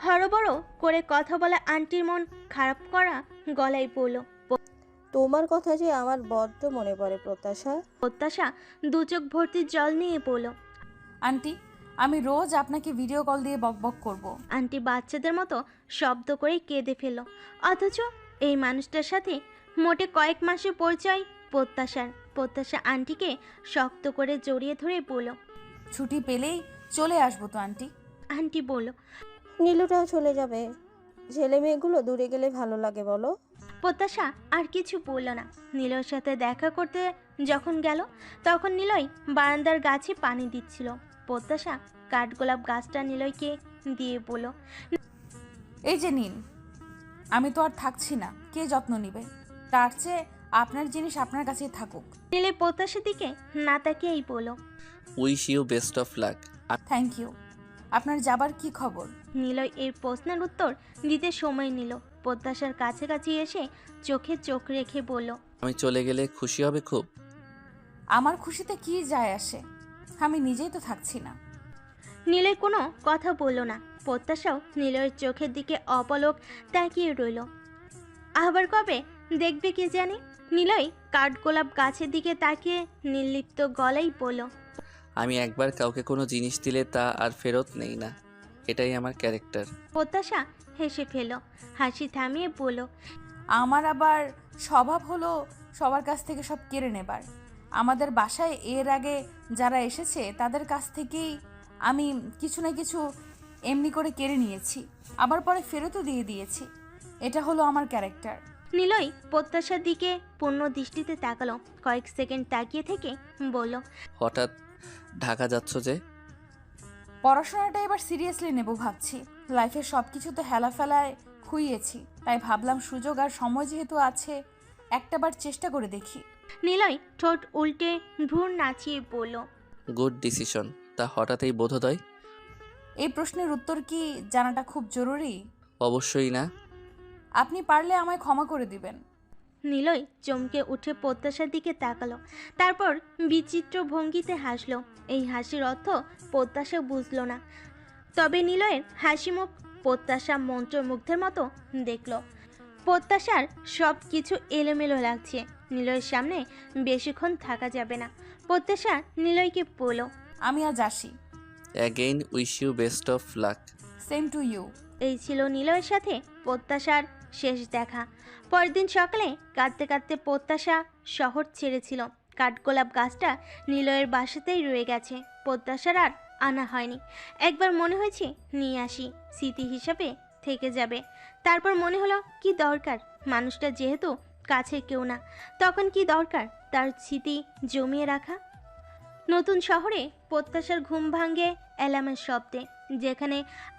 হরবড় করে কথা বলা আন্টির মন খারাপ করা গলায় বলল, তোমার কথা যে আমার বড্ড মনে পড়ে প্রত্যাশা। প্রত্যাশা দু চোখ ভর্তি জল নিয়ে বলল, আন্টি, আমি রোজ আপনাকে ভিডিও কল দিয়ে বকবক করব। আন্টি বাচ্চাদের মতো শব্দ করে কেঁদে ফেলল। অথচ এই মানুষটার সাথে মোটে কয়েক মাসের পরিচয় প্রত্যাশার। প্রত্যাশা আন্টিকে শক্ত করে জড়িয়ে ধরে বলল, ছুটি পেলেই চলে আসবো তো আন্টি। আন্টি বলল, নীলুটাও চলে যাবে। ছেলে মেয়েগুলো দূরে গেলে ভালো লাগে বলো। প্রত্যাশা আর কিছু বলল না। নীলয়ের সাথে দেখা করতে যখন গেল তখন নীলয় বারান্দার গাছে পানি দিচ্ছিল। প্রত্যাশা কাঠগোলাপ গাছটা নীলয়কে দিয়ে বলল, এই যে নিন, আমি তো আর থাকছি না, কে যত্ন নিবে? তার চেয়ে আপনার জিনিস আপনার কাছেই থাকুক। নীলয় প্রত্যাশার দিকে না তাকিয়েই বলল, wish you best of luck. Thank you. আপনার যাবার কি খবর? নীলয় এর প্রশ্নের উত্তর দিতে সময় নিল। প্রত্যাশার কাছাকাছি এসে চোখে চোখ রেখে বলল, আমি চলে গেলে খুশি হবে খুব। আমার খুশিতে কি যায় আসে? আমি নিজেই তো থাকছি না। নীলয় কোনো কথা বলল না। প্রত্যাশাও নীলয়ের চোখের দিকে অপলক তাকিয়ে রইল। আবার কবে দেখবে কে জানে। নীলয় কাঠগোলাপ গাছের দিকে তাকিয়ে নির্লিপ্ত গলায় বলল, আমি একবার কাউকে কোনো জিনিস দিলে তা আর ফেরত নেই না, এটাই আমার ক্যারেক্টার। প্রত্যাশা হেসে ফেল। হাসি থামিয়ে বলল, আমার আবার স্বভাব হলো সবার কাছ থেকে সব কেড়ে নেবার। আমাদের বাসায় এর আগে যারা এসেছে তাদের কাছ থেকেই আমি কিছু না কিছু এমনি করে কেড়ে নিয়েছি, আবার পরে ফেরতও দিয়ে দিয়েছি। এটা হলো আমার ক্যারেক্টার। নীলয় প্রত্যাশার দিকে পূর্ণ দৃষ্টিতে তাকালো। কয়েক সেকেন্ড তাকিয়ে থেকে বলল, হঠাৎ ঢাকা যাচ্ছ যে? পড়াশোনাটা এবার সিরিয়াসলি নেব ভাবছি। লাইফের সব কিছু তো হেলাফেলায় খুইয়েছি, তাই ভাবলাম সুযোগ আর সময় যেহেতু আছে একটাবার চেষ্টা করে দেখি। নিলয় ঠোঁট উল্টে ভ্রূর নাচিয়ে বলল, গুড ডিসিশন। তা হঠাৎই বোধোদয়? এই প্রশ্নের উত্তর কি জানাটা খুব জরুরি? অবশ্যই না। আপনি পারলে আমায় ক্ষমা করে দিবেন। নিলয় চমকে উঠে প্রত্যাশার দিকে তাকালো, তারপর বিচিত্র ভঙ্গিতে হাসলো। এই হাসির অর্থ প্রত্যাশা বুঝলো না, তবে নিলয়ের হাসি মুখ প্রত্যাশা মন্ত্রমুগ্ধের মতো দেখল। প্রত্যাশার সব কিছু এলোমেলো লাগছে। নিলয়ের সামনে বেশিক্ষণ থাকা যাবে না। প্রত্যাশা নিলয়কে বলল, আমি আজ আসি। Again wish you best of luck. Same to you. এই ছিল নিলয়ের সাথে প্রত্যাশার শেষ দেখা। পরের দিন সকালে কাঁদতে কাঁদতে প্রত্যাশা শহর ছেড়েছিল। কাঠগোলাপ গাছটা নিলয়ের বাসাতেই রয়ে গেছে। প্রত্যাশার আর আনা হয়নি। একবার মনে হয়েছে নিয়ে আসি, স্মৃতি হিসাবে থেকে যাবে। তারপর মনে হলো কি দরকার, মানুষটা যেহেতু কাছে কেউ না, তখন কি দরকার তার স্মৃতি জমিয়ে রাখা। নতুন শহরে প্রত্যাশার ঘুম ভাঙে অ্যালার্মের শব্দে। যেখানে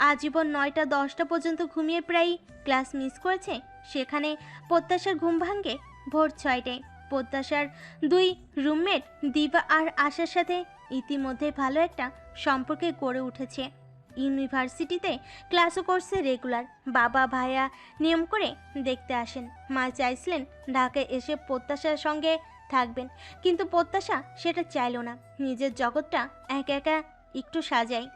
আজীবন 9টা 10টা পর্যন্ত ঘুমিয়ে প্রায় ক্লাস মিস করেছে, সেখানে প্রত্যাশার ঘুম ভাঙে ভোর 6টায়। প্রত্যাশার 2 রুমমেট দিবা আর আশার সাথে ইতিমধ্যে ভালো একটা সম্পর্কে গড়ে উঠেছে। ইউনিভার্সিটিতে ক্লাসও করছে রেগুলার। বাবা ভাইয়া নিয়ম করে দেখতে আসেন। মা চাইছিলেন ঢাকায় এসে প্রত্যাশার সঙ্গে থাকবেন, কিন্তু প্রত্যাশা সেটা চাইল না। নিজের জগৎটা একা একা একটু সাজাই।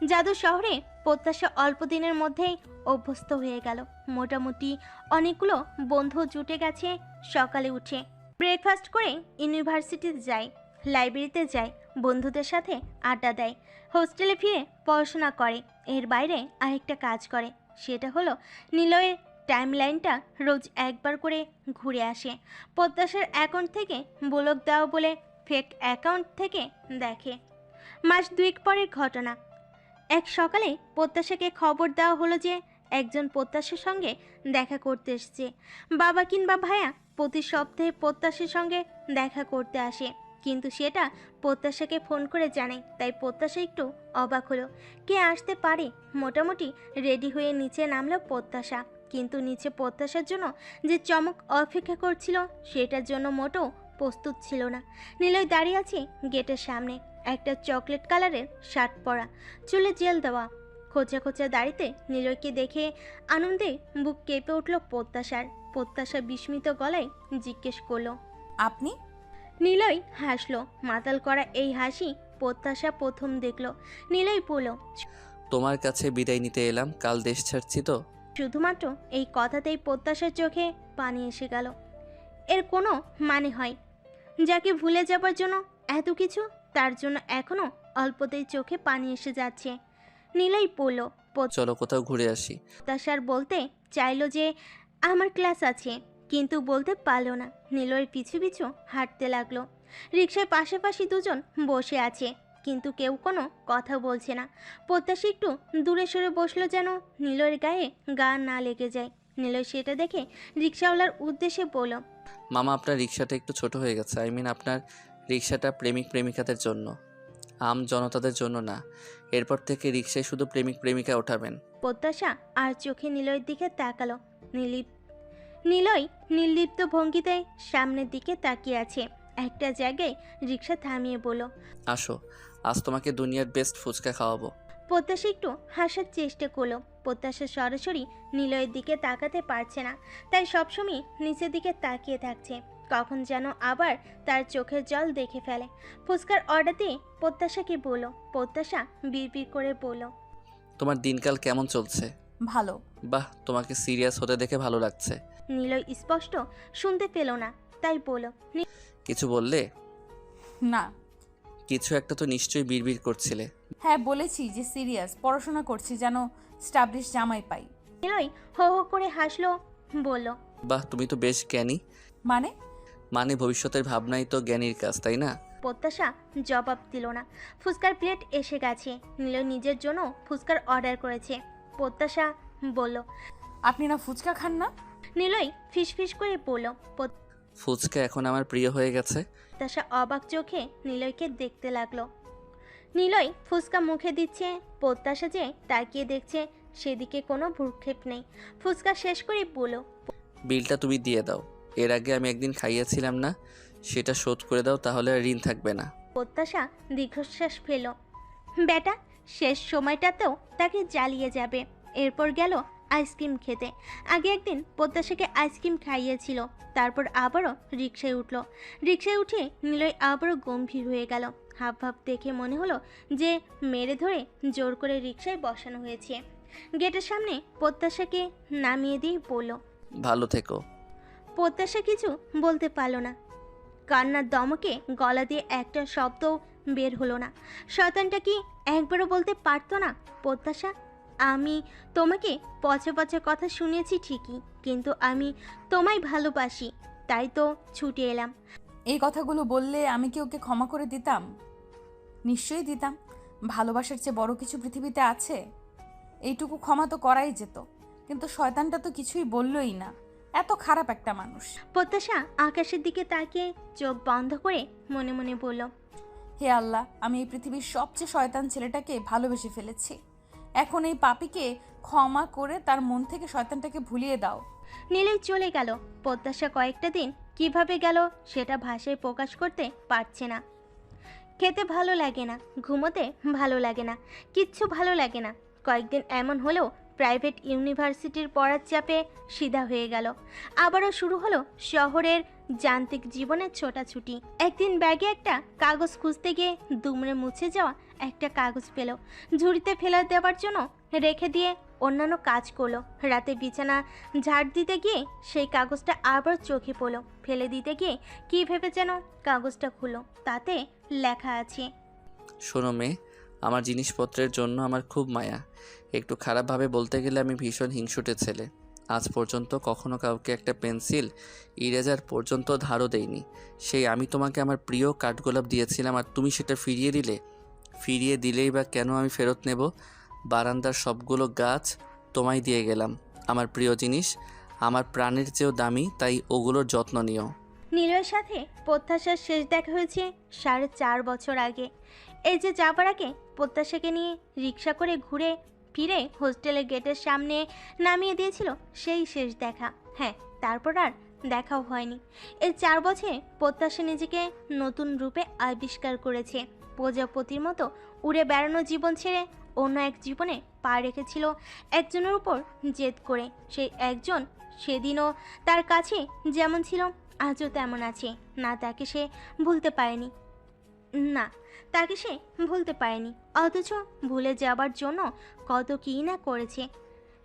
জাদু শহরে প্রত্যাশা অল্প দিনের মধ্যেই অভ্যস্ত হয়ে গেল। মোটামুটি অনেকগুলো বন্ধু জুটে গেছে। সকালে উঠে ব্রেকফাস্ট করে ইউনিভার্সিটিতে যায়, লাইব্রেরিতে যায়, বন্ধুদের সাথে আড্ডা দেয়, হোস্টেলে ফিরে পড়াশোনা করে। এর বাইরে আরেকটা কাজ করে, সেটা হলো নিলয়ের টাইমলাইনটা রোজ একবার করে ঘুরে আসে। প্রত্যাশার অ্যাকাউন্ট থেকে ব্লক দেওয়া বলে ফেক অ্যাকাউন্ট থেকে দেখে। মাস 2 পরের ঘটনা। এক সকালে প্রত্যাশাকে খবর দেওয়া হলো যে একজন প্রত্যাশার সঙ্গে দেখা করতে এসেছে। বাবা কিংবা ভাইয়া প্রতি সপ্তাহে প্রত্যাশার সঙ্গে দেখা করতে আসে, কিন্তু সেটা প্রত্যাশাকে ফোন করে জানায়। তাই প্রত্যাশা একটু অবাক হলো, কে আসতে পারে। মোটামুটি রেডি হয়ে নিচে নামলো প্রত্যাশা, কিন্তু নিচে প্রত্যাশার জন্য যে চমক অপেক্ষা করছিল সেটার জন্য মোটেও প্রস্তুত ছিল না। নিলয় দাঁড়িয়ে আছে গেটের সামনে, একটা চকলেট কালারের শার্ট পরা, চুলে জেল দেওয়া, খোঁচা খোঁচা দাড়িতে নিলয়কে দেখে আনন্দে বুক কেঁপে উঠল প্রত্যাশার। প্রত্যাশা বিস্মিত গলায় জিজ্ঞেস করলো, আপনি? নিলয় হাসলো। মাতাল করা এই হাসি প্রত্যাশা প্রথম দেখলো। নিলয় বলল, তোমার কাছে বিদায় নিতে এলাম, কাল দেশ ছাড়ছি তো। শুধুমাত্র এই কথাতেই প্রত্যাশার চোখে পানি এসে গেল। এর কোনো মানে হয়? যাকে ভুলে যাবার জন্য এত কিছু, তার জন্য এখনো অল্পতেই চোখে পানি এসে যাচ্ছে। নিলয় বলল, চলো কোথাও ঘুরে আসি। প্রত্যাশার বলতে চাইলো যে আমার ক্লাস আছে, কিন্তু বলতে পারলো না। নিলয়ের পিছু পিছু হাঁটতে লাগলো। রিকশায় পাশাপাশি দুজন বসে আছে, কিন্তু কেউ কোনো কথা বলছে না। প্রত্যাশা একটু দূরে সরে বসলো যেন নিলয়ের গায়ে গা না লেগে যায়। নিলয় সেটা দেখে রিকশাওয়ালার উদ্দেশ্যে বলল, মামা, আপনার রিক্সাটা একটু ছোট হয়ে গেছে। আপনার রিক্সাটা প্রেমিক প্রেমিকাদের জন্য, আম জনতাদের জন্য না। এরপর থেকে রিক্সায় শুধু প্রেমিক প্রেমিকা ওঠাবেন। প্রত্যাশা আর চোখে নিলয়ের দিকে তাকালো। নিলয় নির্লিপ্ত ভঙ্গিতে সামনের দিকে তাকিয়ে আছে। একটা জায়গায় রিকশা থামিয়ে বলল, আসো, আজ তোমাকে দুনিয়ার বেস্ট ফুচকা খাওয়াবো। প্রত্যাশা একটু হাসার চেষ্টা করলো। প্রত্যাশা সরাসরি নিলয়ের দিকে তাকাতে পারছে না, তাই সবসময় নিচের দিকে তাকিয়ে থাকছে। কখন যেন আবার তার চোখের জল দেখে ফেলে। ফুচকার অর্ডার দিয়ে প্রত্যাশাকে বলল। প্রত্যাশা বিড়বিড় করে বলল, তোমার দিনকাল কেমন চলছে? ভালো। বাহ, তোমাকে সিরিয়াস হতে দেখে ভালো লাগছে। নিলয় স্পষ্ট শুনতে পেল না, তাই বলল, কিছু বললে? না। কিছু একটা তো নিশ্চয়ই বিড়বিড় করছিলে। হ্যাঁ, বলেছি যে সিরিয়াস, পড়াশোনা করছি যেন স্টাবলিশ জামাই পাই। নিলয় হো হো করে হাসলো, বলল, বাহ, তুমি তো বেশ জ্ঞানী। মানে ভবিষ্যতের ভাবনাই তো জ্ঞানীর কাজ, তাই না? প্রত্যাশা জবাব দিল না। ফুচকার প্লেট এসে গেছে। নিলয় নিজের জন্য ফুচকার অর্ডার করেছে। প্রত্যাশা বলল, আপনি না ফুচকা খান না? নিলয় ফিসফিস করে বলল। ফুচকা এখন আমার প্রিয় হয়ে গেছে। প্রত্যাশা অবাক চোখে নিলয়কে দেখতে লাগলো। নিলয় ফুচকা মুখে দিচ্ছে, প্রত্যাশা যে তাকিয়ে দেখছে সেদিকে কোনো ভ্রুক্ষেপ নেই। ফুচকা শেষ করে বলল, বিলটা তুমি দিয়ে দাও। এর আগে আমি একদিন খাইয়েছিলাম না, সেটা শোধ করে দাও, তাহলে আর ঋণ থাকবে না। প্রত্যাশা দীর্ঘশ্বাস ফেল। বেটা শেষ সময়টাতেও তাকে জ্বালিয়ে যাবে। এরপর গেল আইসক্রিম খেতে। আগে একদিন প্রত্যাশাকে আইসক্রিম খাইয়েছিল, তারপর আবারও রিকশায় উঠল। রিকশায় উঠে নিলয় আবারও গম্ভীর হয়ে গেল। হাব ভাব দেখে মনে হলো যে মেরে ধরে জোর করে রিকশায় বসানো হয়েছে। গেটের সামনে প্রত্যাশাকে নামিয়ে দিয়ে বলল, ভালো থেকো। প্রত্যাশা কিছু বলতে পারল না। কান্নার দমকে গলা দিয়ে একটা শব্দ বের হলো না। শয়তানটা কি একবারও বলতে পারতো না, প্রত্যাশা আমি তোমাকে পচে পচে কথা শুনিয়েছি ঠিকই, কিন্তু আমি তোমায় ভালোবাসি, তাই তো ছুটে এলাম। এই কথাগুলো বললে আমি কি ওকে ক্ষমা করে দিতাম? নিশ্চয়ই দিতাম। ভালোবাসার চেয়ে বড় কিছু পৃথিবীতে আছে? এইটুকু ক্ষমা তো করাই যেত, কিন্তু শয়তানটা তো কিছুই বললই না। এত খারাপ একটা মানুষ। প্রত্যাশা আকাশের দিকে তাকিয়ে চোখ বন্ধ করে মনে মনে বলল, হে আল্লাহ, আমি এই পৃথিবীর সবচেয়ে শয়তান ছেলেটাকে ভালোবেসে ফেলেছি। এখন এই পাপীকে ক্ষমা করে তার মন থেকে শয়তানটাকে ভুলিয়ে দাও। নিলয় চলে গেল। প্রত্যাশা কয়েকটা দিন কিভাবে গেল সেটা ভাষায় প্রকাশ করতে পারছে না। খেতে ভালো লাগে না, ঘুমোতে ভালো লাগে না, কিচ্ছু ভালো লাগে না। কয়েকদিন এমন হলেও প্রাইভেট ইউনিভার্সিটির পড়ার চাপে সিধা হয়ে গেল। আবারও শুরু হলো শহরের যান্ত্রিক জীবনের ছোটাছুটি। একদিন ব্যাগে একটা কাগজ খুঁজতে গিয়ে দুমড়ে মুছে যাওয়া একটা কাগজ পেল। ঝুড়িতে ফেলে দেওয়ার জন্য রেখে দিয়ে অন্যান্য কাজ করলো। রাতে বিছানা ঝাড় দিতে গিয়ে সেই কাগজটা আবার চোখে পড়লো। ফেলে দিতে গিয়ে কী ভেবে যেন কাগজটা খুললো। তাতে লেখা আছে, শোনো মেয়ে, আমার জিনিসপত্রের জন্য আমার খুব মায়া। একটু খারাপভাবে বলতে গেলে আমি ভীষণ হিংসুটে ছেলে। আজ পর্যন্ত কখনো কাউকে একটা পেন্সিল, ইরেজার পর্যন্ত ধারও দেইনি। সেই আমি তোমাকে আমার প্রিয় কাঠগোলাপ দিয়েছিলাম, আর তুমি সেটা ফিরিয়ে দিলে। ফিরিয়ে দিলেই বা কেন আমি ফেরত নেব? বারান্দার সবগুলো গাছ তোমায় দিয়ে গেলাম। আমার প্রিয় জিনিস, আমার প্রাণের চেয়েও দামি, তাই ওগুলোর যত্ন নিও। নীলয়ের সাথে প্রত্যাশার শেষ দেখা হয়েছে 4.5 বছর আগে। এই যে যাবার আগে প্রত্যাশাকে নিয়ে রিক্সা করে ঘুরে ফিরে হোস্টেলের গেটের সামনে নামিয়ে দিয়েছিল, সেই শেষ দেখা। হ্যাঁ, তারপর আর দেখাও হয়নি। এই 4 বছরে প্রত্যাশা নিজেকে নতুন রূপে আবিষ্কার করেছে। প্রজাপতির মতো উড়ে বেড়ানো জীবন ছেড়ে অন্য এক জীবনে পা রেখেছিল একজনের উপর জেদ করে। সেই একজন সেদিনও তার কাছে যেমন ছিল আজও তেমন আছে। না তাকে সে ভুলতে পারেনি, না তাকে সে ভুলতে পারেনি, অথচ ভুলে যাবার জন্য কত কী না করেছে।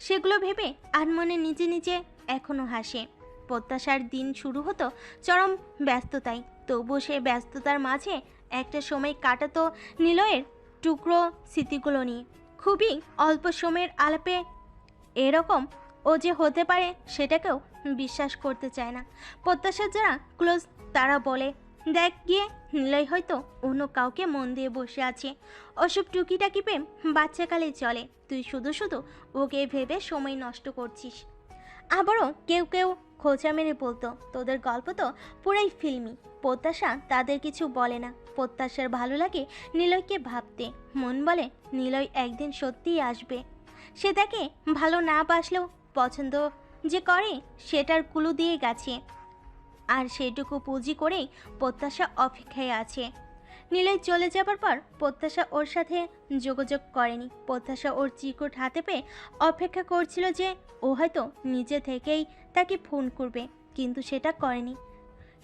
সেগুলো ভেবে আনমনে নিজে নিজে এখনও হাসে। প্রত্যাশার দিন শুরু হতো চরম ব্যস্ততায়, তবুও সে ব্যস্ততার মাঝে একটা সময় কাটাতো নিলয়ের টুকরো স্মৃতিগুলো নিয়ে। খুবই অল্প সময়ের আলাপে এরকম ও যে হতে পারে সেটাকেও বিশ্বাস করতে চায় না। প্রত্যাশার যারা ক্লোজ তারা বলে, দেখ গিয়ে নিলয় হয়তো অন্য কাউকে মন দিয়ে বসে আছে। ওসব টুকিটাকি প্রেম বাচ্চাকালেই চলে, তুই শুধু শুধু ওকে ভেবে সময় নষ্ট করছিস। আবারও কেউ কেউ খোঁচা মেরে বলতো, তোদের গল্প তো পুরাই ফিল্মি। প্রত্যাশা তাদের কিছু বলে না। প্রত্যাশার ভালো লাগে নিলয়কে ভাবতে। মন বলে নিলয় একদিন সত্যিই আসবে। সে তাকে ভালো না বাসলেও পছন্দ যে করে সেটার কুলু দিয়ে গেছে, আর সেটুকু পুঁজি করেই প্রত্যাশা অপেক্ষায় আছে। নিলয় চলে যাবার পর প্রত্যাশা ওর সাথে যোগাযোগ করেনি। প্রত্যাশা ওর চিকুট হাতে পেয়ে অপেক্ষা করছিল যে ও হয়তো নিজে থেকেই তাকে ফোন করবে, কিন্তু সেটা করেনি।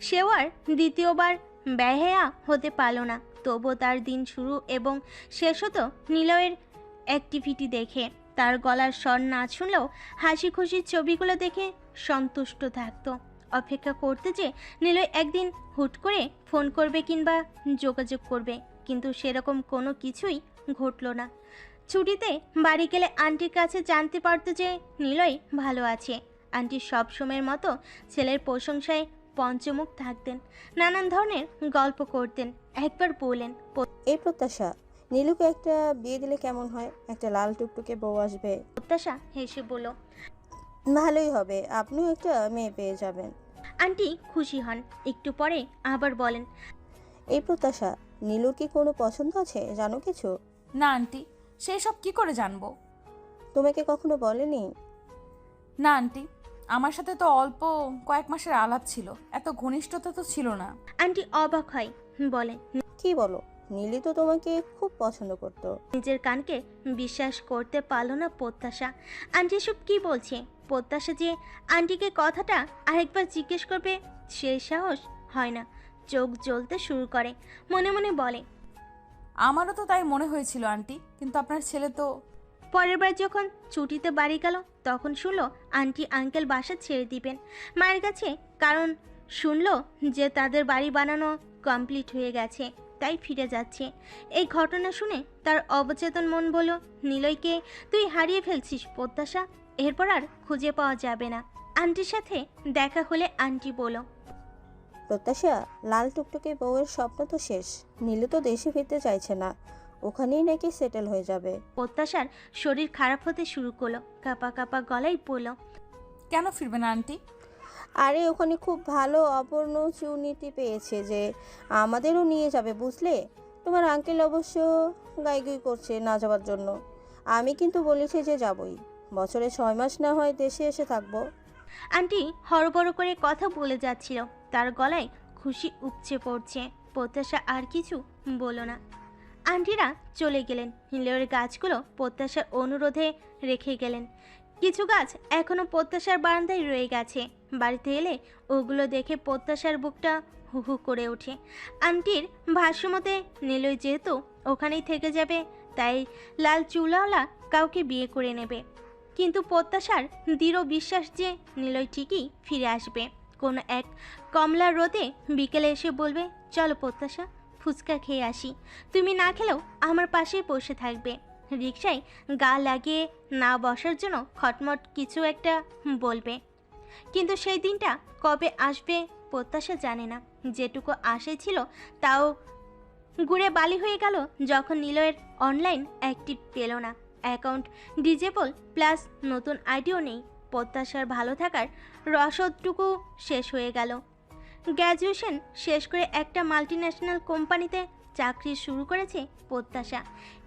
সেও আর দ্বিতীয়বার বেহায়া হতে পারল না। তবুও তার দিন শুরু এবং শেষ হতো নিলয়ের অ্যাক্টিভিটি দেখে। তার গলার স্বর না শুনলেও হাসি খুশির ছবিগুলো দেখে সন্তুষ্ট থাকতো। অপেক্ষা করতে যে নিলয় একদিন হুট করে ফোন করবে কিংবা যোগাযোগ করবে, কিন্তু সেরকম কোনো কিছুই ঘটল না। ছুটিতে বাড়ি গেলে আন্টির কাছে জানতে পারতো যে নিলয় ভালো আছে। আন্টি সব সময়ের মতো ছেলের প্রশংসায় পঞ্চমুখ থাকতেন, নানান ধরনের গল্প করতেন। একবার বললেন, এই প্রত্যাশা, নীলুকে একটা বিয়ে দিলে কেমন হয়? একটা লাল টুকটুকে বউ আসবে। প্রত্যাশা হেসে বলল, ভালোই হবে, আপনিও একটা মেয়ে পেয়ে যাবেন। আন্টি খুশি হন। একটু পরে আবার বলেন, এই প্রত্যাশা, নীলুর কি কোনো পছন্দ আছে, জানো কিছু? না আন্টি, সেই সব কি করে জানবো? তোমাকে কখনো বলেনি? না আন্টি, আমার সাথে তো অল্প কয়েক মাসের আলাপ ছিল, এত ঘনিষ্ঠতা তো ছিল না। আন্টি অবাক হয়, বলে কি বলো? নীলি তো তোমাকে খুব পছন্দ করতো। নিজের কানকে বিশ্বাস করতে পারল না প্রত্যাশা। আন্টি এসব কি বলছে? প্রত্যাশা যে আন্টিকে কথাটা আরেকবার জিজ্ঞেস করবে সেই সাহস হয় না। চোখ জ্বলতে শুরু করে, মনে মনে বলে, আমারও তো তাই মনে হয়েছিল আন্টি, কিন্তু আপনার ছেলে তো। পরের বার যখন ছুটিতে বাড়ি গেল তখন শুনলো আন্টি আঙ্কেল বাসা ছেড়ে দিবেন মায়ের কাছে, কারণ শুনলো যে তাদের বাড়ি বানানো কমপ্লিট হয়ে গেছে, তাই ফিরে যাচ্ছে। এই ঘটনা শুনে তার অবচেতন মন বলল, নিলয়কে তুই হারিয়ে ফেলছিস প্রত্যাশা, এরপর আর খুঁজে পাওয়া যাবে না। আন্টির সাথে দেখা হলে আন্টি বলল, প্রত্যাশা, লাল টুকটুকে বউয়ের স্বপ্ন তো শেষ। নীলু তো দেশে ফিরতে চাইছে না, ওখানেই নাকি সেটেল হয়ে যাবে। প্রত্যাশার শরীর খারাপ হতে শুরু করলো, কাঁপা কাঁপা গলায় বলল, কেন ফিরবে না আন্টি? আরে ওখানে খুব ভালো অপরচুনিটি পেয়েছে যে আমাদেরও নিয়ে যাবে, বুঝলে? তোমার আঙ্কেল অবশ্য গাইগুই করছে না যাওয়ার জন্য। আমি কিন্তু বলেছি যে যাবই, বছরে 6 মাস না হয় দেশে এসে থাকবো। আন্টি হড়বড় করে কথা বলে যাচ্ছিল, তার গলায় খুশি উপচে পড়ছে। প্রত্যাশা আর কিছু বলল না। আন্টিরা চলে গেলেন। হিলের গাছগুলো প্রত্যাশার অনুরোধে রেখে গেলেন। কিছু গাছ এখনো প্রত্যাশার বারান্দায় রয়ে গেছে। বাড়িতে এলে ওগুলো দেখে প্রত্যাশার বুকটা হু হু করে ওঠে। আন্টির ভাষ্যমতে নিলয় যেহেতু ওখানেই থেকে যাবে, তাই লাল চুলাওয়ালা কাউকে বিয়ে করে নেবে। কিন্তু প্রত্যাশার দৃঢ় বিশ্বাস যে নিলয় ঠিকই ফিরে আসবে। কোনো এক কমলার রোদে বিকেলে এসে বলবে, চলো প্রত্যাশা, ফুচকা খেয়ে আসি। তুমি না খেলেও আমার পাশেই বসে থাকবে। রিকশায় গা লাগিয়ে না বসার জন্য খটমট কিছু একটা বলবে। কিন্তু সেই দিনটা কবে আসবে প্রত্যাশা জানে না। যেটুকু আশে ছিল তাও গুড়ে বালি হয়ে গেল যখন নিলয়ের অনলাইন অ্যাক্টিভ পেল না। অ্যাকাউন্ট ডিজেবল, প্লাস নতুন আইডিও নেই। প্রত্যাশার ভালো থাকার রসদটুকু শেষ হয়ে গেল। গ্র্যাজুয়েশন শেষ করে একটা মাল্টিন্যাশনাল কোম্পানিতে চাকরি শুরু করেছে প্রত্যাশা।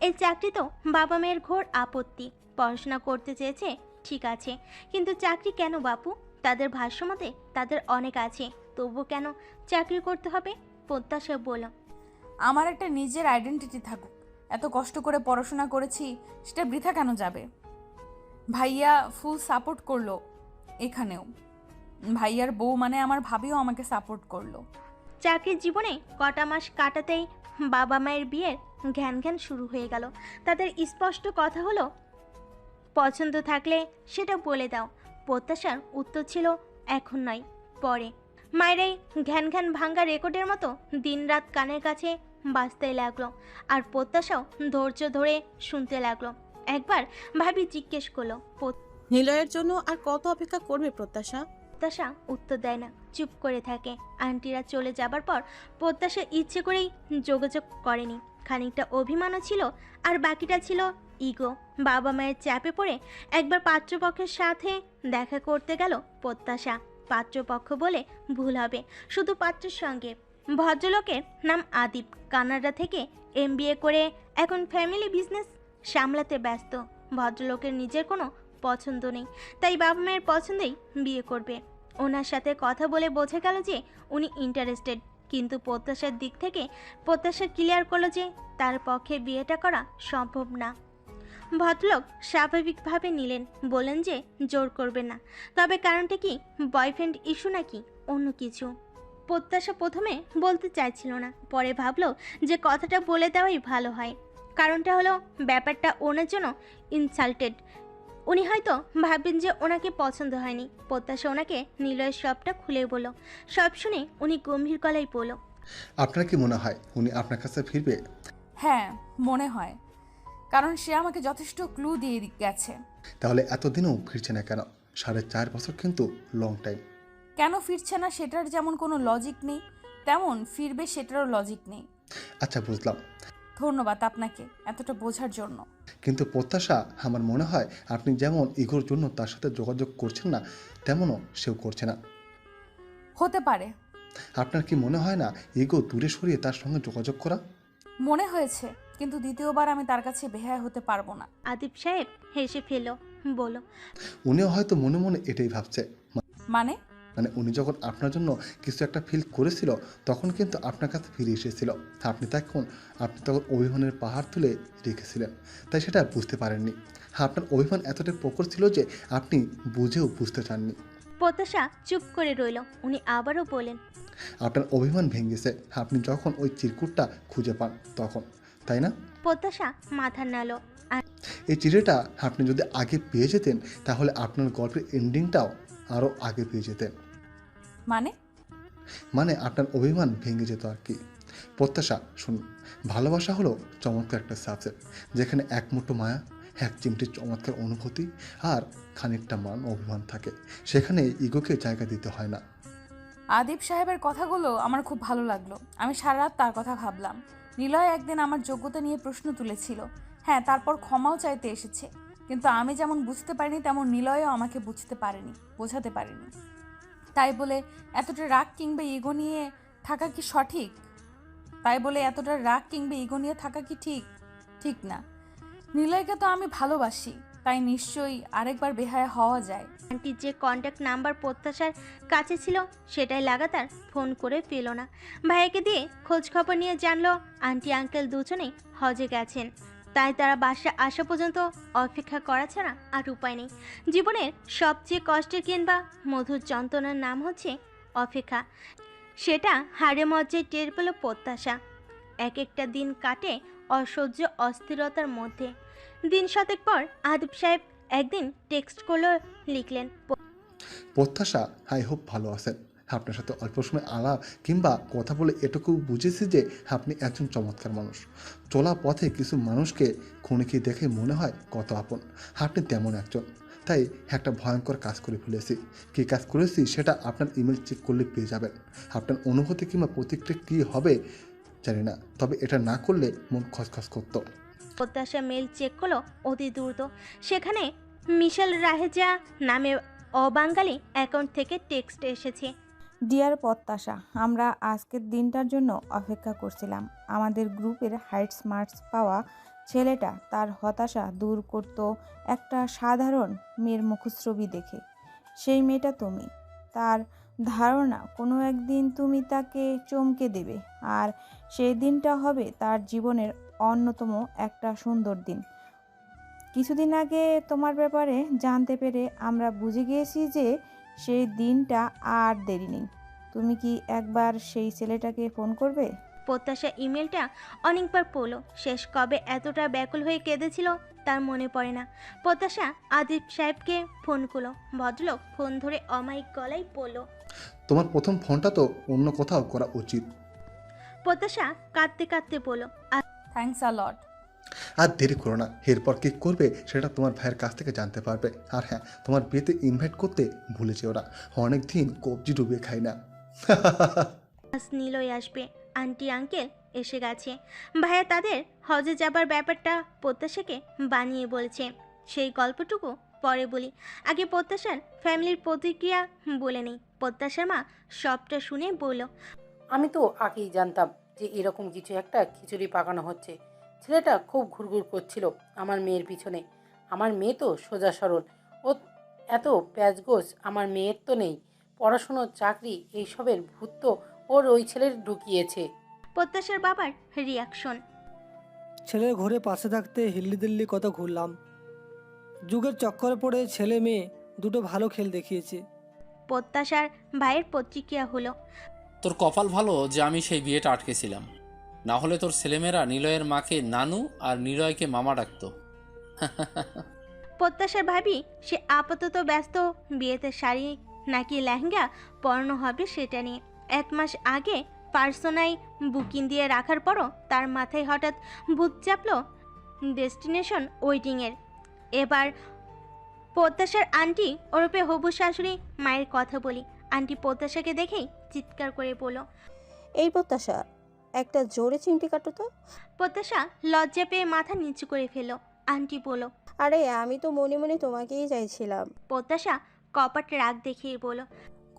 এই চাকরি তো বাবা মেয়ের ঘোর আপত্তি। পড়াশোনা করতে চেয়েছে ঠিক আছে, কিন্তু চাকরি কেন বাপু? তাদের ভাষ্যমতে তাদের অনেক আছে, তবু কেন চাকরি করতে হবে? প্রত্যাশা বলল, আমার একটা নিজের আইডেন্টিটি থাকুক। এত কষ্ট করে পড়াশোনা করেছি, সেটা বৃথা কেন যাবে? ভাইয়া ফুল সাপোর্ট করলো এখানেও। ভাইয়ার বউ মানে আমার ভাবিও আমাকে সাপোর্ট করলো। চাকরির জীবনে কটা মাস কাটাতেই বাবা মায়ের বিয়ের ঘ্যান ঘ্যান শুরু হয়ে গেল। তাদের স্পষ্ট কথা হলো, পছন্দ থাকলে সেটা বলে দাও। প্রত্যাশার উত্তর ছিল, এখন নয়, পরে। মায়ের এই ঘ্যান ঘ্যান ভাঙ্গা রেকর্ডের মতো দিনরাত কানের কাছে বাজতে লাগলো, আর প্রত্যাশাও ধৈর্য ধরে শুনতে লাগলো। একবার ভাবি জিজ্ঞেস করলো, নিলয়ের জন্য আর কত অপেক্ষা করবে প্রত্যাশা? প্রত্যাশা উত্তর দেয় না, চুপ করে থাকে। আন্টিরা চলে যাবার পর প্রত্যাশা ইচ্ছে করেই যোগাযোগ করেনি। খানিকটা অভিমানও ছিল, আর বাকিটা ছিল ইগো। বাবা মায়ের চাপে পড়ে একবার পাত্রপক্ষের সাথে দেখা করতে গেল প্রত্যাশা। পাত্রপক্ষ বলে ভুল হবে, শুধু পাত্রের সঙ্গে। ভদ্রলোকের নাম আদিপ, কানাডা থেকে MBA করে এখন ফ্যামিলি বিজনেস সামলাতে ব্যস্ত। ভদ্রলোকের নিজের কোনো পছন্দ নেই, তাই বাবা মায়ের পছন্দেই বিয়ে করবে। ওনার সাথে কথা বলে বোঝা গেল যে উনি ইন্টারেস্টেড, কিন্তু প্রত্যাশার দিক থেকে প্রত্যাশা ক্লিয়ার করলো যে তার পক্ষে বিয়েটা করা সম্ভব না। ভদ্রলোক স্বাভাবিকভাবে নিলেন, বললেন যে জোর করবেন না। তবে কারণটা কি, বয়ফ্রেন্ড ইস্যু নাকি অন্য কিছু? প্রত্যাশা প্রথমে বলতে চাইছিল না, পরে ভাবলো যে কথাটা বলে দেওয়াই ভালো হয়। কারণটা হলো, ব্যাপারটা ওনার জন্য ইনসাল্টেড। উনি হয়তো ভাববেন যে ওনাকে পছন্দ হয়নি। প্রত্যাশা ওনাকে নিলয়ের সবটা খুলে বলল। সব শুনে উনি গম্ভীর গলায় বলল, আপনার কি মনে হয় উনি আপনার কাছে ফিরবে? হ্যাঁ, মনে হয়, কারণ সে আমাকে যথেষ্ট ক্লু দিয়ে গেছে। তাহলে এতদিনও ফিরছে না কেন? 4.5 বছর কিন্তু লং টাইম। কেন ফিরছে না সেটার যেমন কোনো লজিক নেই, তেমন ফিরবে সেটারও লজিক নেই। আচ্ছা, বুঝলাম। ধন্যবাদ আপনাকে এতটা বোঝার জন্য। কিন্তু প্রত্যাশা, আমার মনে হয় আপনি যেমন ইগোর জন্য তার সাথে যোগাযোগ করছেন না, তেমনও সেও করছে না। হতে পারে। আপনার কি মনে হয় না ইগো দূরে সরিয়ে তার সঙ্গে যোগাযোগ করা? মনে হয়েছে, কিন্তু দ্বিতীয়বার আমি তার কাছে বেহায়া হতে পারবো না। আদিপ সাহেব হেসে ফেলল, বলল, উনিও হয়তো মনে মনে এটাই ভাবছে। মানে? মানে উনি যখন আপনার জন্য কিছু একটা ফিল করেছিল তখন কিন্তু আপনার কাছে ফিরে এসেছিল। আপনি তখন অভিমানের পাহাড় তুলে রেখেছিলেন, তাই সেটা বুঝতে পারেননি। আপনার অভিমান এতটাই প্রখর ছিল যে আপনি বুঝেও বুঝতে চাননি। প্রত্যাশা চুপ করে রইল। উনি আবারও বলেন, আপনার অভিমান ভেঙেছে আপনি যখন ওই চিরকুটটা খুঁজে পান তখন, তাই না? প্রত্যাশা মাথা নাড়ল। এই চিঠিটা আপনি যদি আগে পেয়ে যেতেন তাহলে আপনার গল্পের এন্ডিংটাও আরও আগে পেয়ে যেতেন। মানে? মানে আপনার অভিমান ভেঙে যেত আর কি। প্রত্যাশা শুনুন, ভালোবাসা হলো চমৎকার একটা সাবজেক্ট, যেখানে এক মুঠো মায়া, এক চিমটি চমৎকার অনুভূতি আর খানিকটা মান অভিমান থাকে। সেখানে ইগোকে জায়গা দিতে হয় না। আদিব সাহেবের কথাগুলো আমার খুব ভালো লাগলো। আমি সারা রাত তার কথা ভাবলাম। নিলয় একদিন আমার যোগ্যতা নিয়ে প্রশ্ন তুলেছিল। হ্যাঁ, তারপর ক্ষমাও চাইতে এসেছে, কিন্তু আমি যেমন বুঝতে পারিনি তেমন নিলয়ও আমাকে বোঝাতে পারেনি। তাই বলে এতটা রাগ কিংবা ইগো নিয়ে থাকা কি সঠিক? ঠিক না। নিলয়কে তো আমি ভালোবাসি, তাই নিশ্চয়ই আরেকবার বেহায়া হওয়া যায়। আন্টির যে কন্ট্যাক্ট নাম্বার প্রত্যাশার কাছে ছিল সেটাই লাগাতার ফোন করে পেল না। ভাইয়াকে দিয়ে খোঁজ খবর নিয়ে জানলো আন্টি আঙ্কেল দুজনেই হজে গেছেন, তাই তারা বাসা আসা পর্যন্ত অপেক্ষা করা ছাড়া আর উপায় নেই। জীবনের সবচেয়ে কষ্টের কিংবা মধুর যন্ত্রণার নাম হচ্ছে অপেক্ষা। সেটা হাড়ে মজ্জায় টের পেল প্রত্যাশা। এক একটা দিন কাটে অসহ্য অস্থিরতার মধ্যে। দিন শতেক পর আদিব সাহেব একদিন টেক্সট করলো, লিখলেন, প্রত্যাশা আই হোপ ভালো আছেন। আপনার সাথে অল্প সময় আলাপ কিংবা কথা বলে এটুকু বুঝেছি যে আপনি একজন চমৎকার মানুষ। চলা পথে কিছু মানুষকে খুনিকে দেখে মনে হয় কত আপন, আপনি তেমন একজন। তাই একটা ভয়ঙ্কর কাজ করে ফেলেছি। কী কাজ করেছি সেটা আপনার ইমেল চেক করলে পেয়ে যাবেন। আপনার অনুভূতি কিংবা প্রতিক্রিয়া কী হবে জানি না, তবে এটা না করলে মন খসখস করতো। প্রত্যাশা মেল চেক করলো অতি দ্রুত। সেখানে মিশেল রাহেজা নামে অবাঙালি অ্যাকাউন্ট থেকে টেক্সট এসেছে, ডিয়ার প্রত্যাশা, আমরা আজকের দিনটার জন্য অপেক্ষা করছিলাম। আমাদের গ্রুপের হাইটস মার্কস পাওয়া ছেলেটা তার হতাশা দূর করত একটা সাধারণ মেয়ের মুখশ্রবী দেখে। সেই মেয়েটা তুমি। তার ধারণা কোনো একদিন তুমি তাকে চমকে দেবে, আর সেই দিনটা হবে তার জীবনের অন্যতম একটা সুন্দর দিন। কিছুদিন আগে তোমার ব্যাপারে জানতে পেরে আমরা বুঝে গিয়েছি যে সেই দিনটা আর দেরি নেই। তুমি কি একবার সেই ছেলেটাকে ফোন করবে? প্রত্যাশা ইমেলটা অনেকবার পড়লো। শেষ কবে এতটা ব্যাকুল হয়ে কেঁদেছিল তার মনে পড়ে না। প্রত্যাশা আদিব সাহেবকে ফোন করলো। ভদ্রলোক ফোন ধরে অমায়িক গলায় বলল, তোমার প্রথম ফোনটা তো অন্য কোথাও করা উচিত। প্রত্যাশা কাঁদতে কাঁদতে বলল, থ্যাঙ্কস আ লট। আর দেরি করো না, এরপর কী করবে সেটা তোমার ভাইয়ের কাছ থেকে জানতে পারবে। আর হ্যাঁ, তোমার বিয়েতে ইনভাইট করতে ভুলেছে ওরা। অনেক দিন কবজি ডুবিয়ে খাই না। আজ নিলয় আসবে, আন্টি আঙ্কেল এসে গেছে। ভাইয়া তাদের হজে যাবার ব্যাপারটা প্রত্যাশাকে বানিয়ে বলছে। সেই গল্পটুকু পরে বলি, আগে প্রত্যাশার ফ্যামিলির প্রতিক্রিয়া বলে নেই। প্রত্যাশার মা সবটা শুনে বলল, আমি তো আগেই জানতাম যে এরকম কিছু একটা খিচুড়ি পাকানো হচ্ছে। ছেলেটা খুব ঘুরঘুর করছিল আমার মেয়ের পিছনে। আমার মেয়ে তো সোজা সরল, ও এত প্যাচগোছ আমার মেয়ের তো নেই। পড়াশুনো, চাকরি এইসবের ভূত তো ওর ওই ছেলের ঢুকিয়েছে। প্রত্যাশার বাবার রিয়াকশন, ছেলের ঘরে পাশে থাকতে হিল্লি দিল্লি কত ঘুরলাম। যুগের চক্করে পড়ে ছেলে মেয়ে দুটো ভালো খেল দেখিয়েছে। প্রত্যাশার ভাইয়ের প্রতিক্রিয়া হলো, তোর কপাল ভালো যে আমি সেই বিয়েটা আটকেছিলাম, না হলে তোর ছেলেমেয়েরা নিলয়ের মাকে নানু আর নিলয়কে মামা ডাকতো। প্রত্যাশার ভাবি সে আপাতত ব্যস্ত বিয়েতে শাড়ি নাকি লেহেঙ্গা পরানো হবে সেটা নিয়ে। 1 মাস আগে পার্সোনাই বুকিং দিয়ে রাখার পরও তার মাথায় হঠাৎ ভূত চাপল ডেস্টিনেশন ওয়েডিংয়ের। এবার প্রত্যাশার আন্টি ওরূপে হবু শাশুড়ি মায়ের কথা বলি। আন্টি প্রত্যাশাকে দেখেই চিৎকার করে বলল, এই প্রত্যাশা, একটা জোরে চিমটি কাটো তো। প্রত্যাশা লজ্জা পেয়ে মাথা নিচু করে ফেলল। আন্টি বলল, আরে আমি তো মনে মনে তোমাকেই চাইছিলাম। প্রত্যাশা কপাট রাগ দেখিয়ে বলল,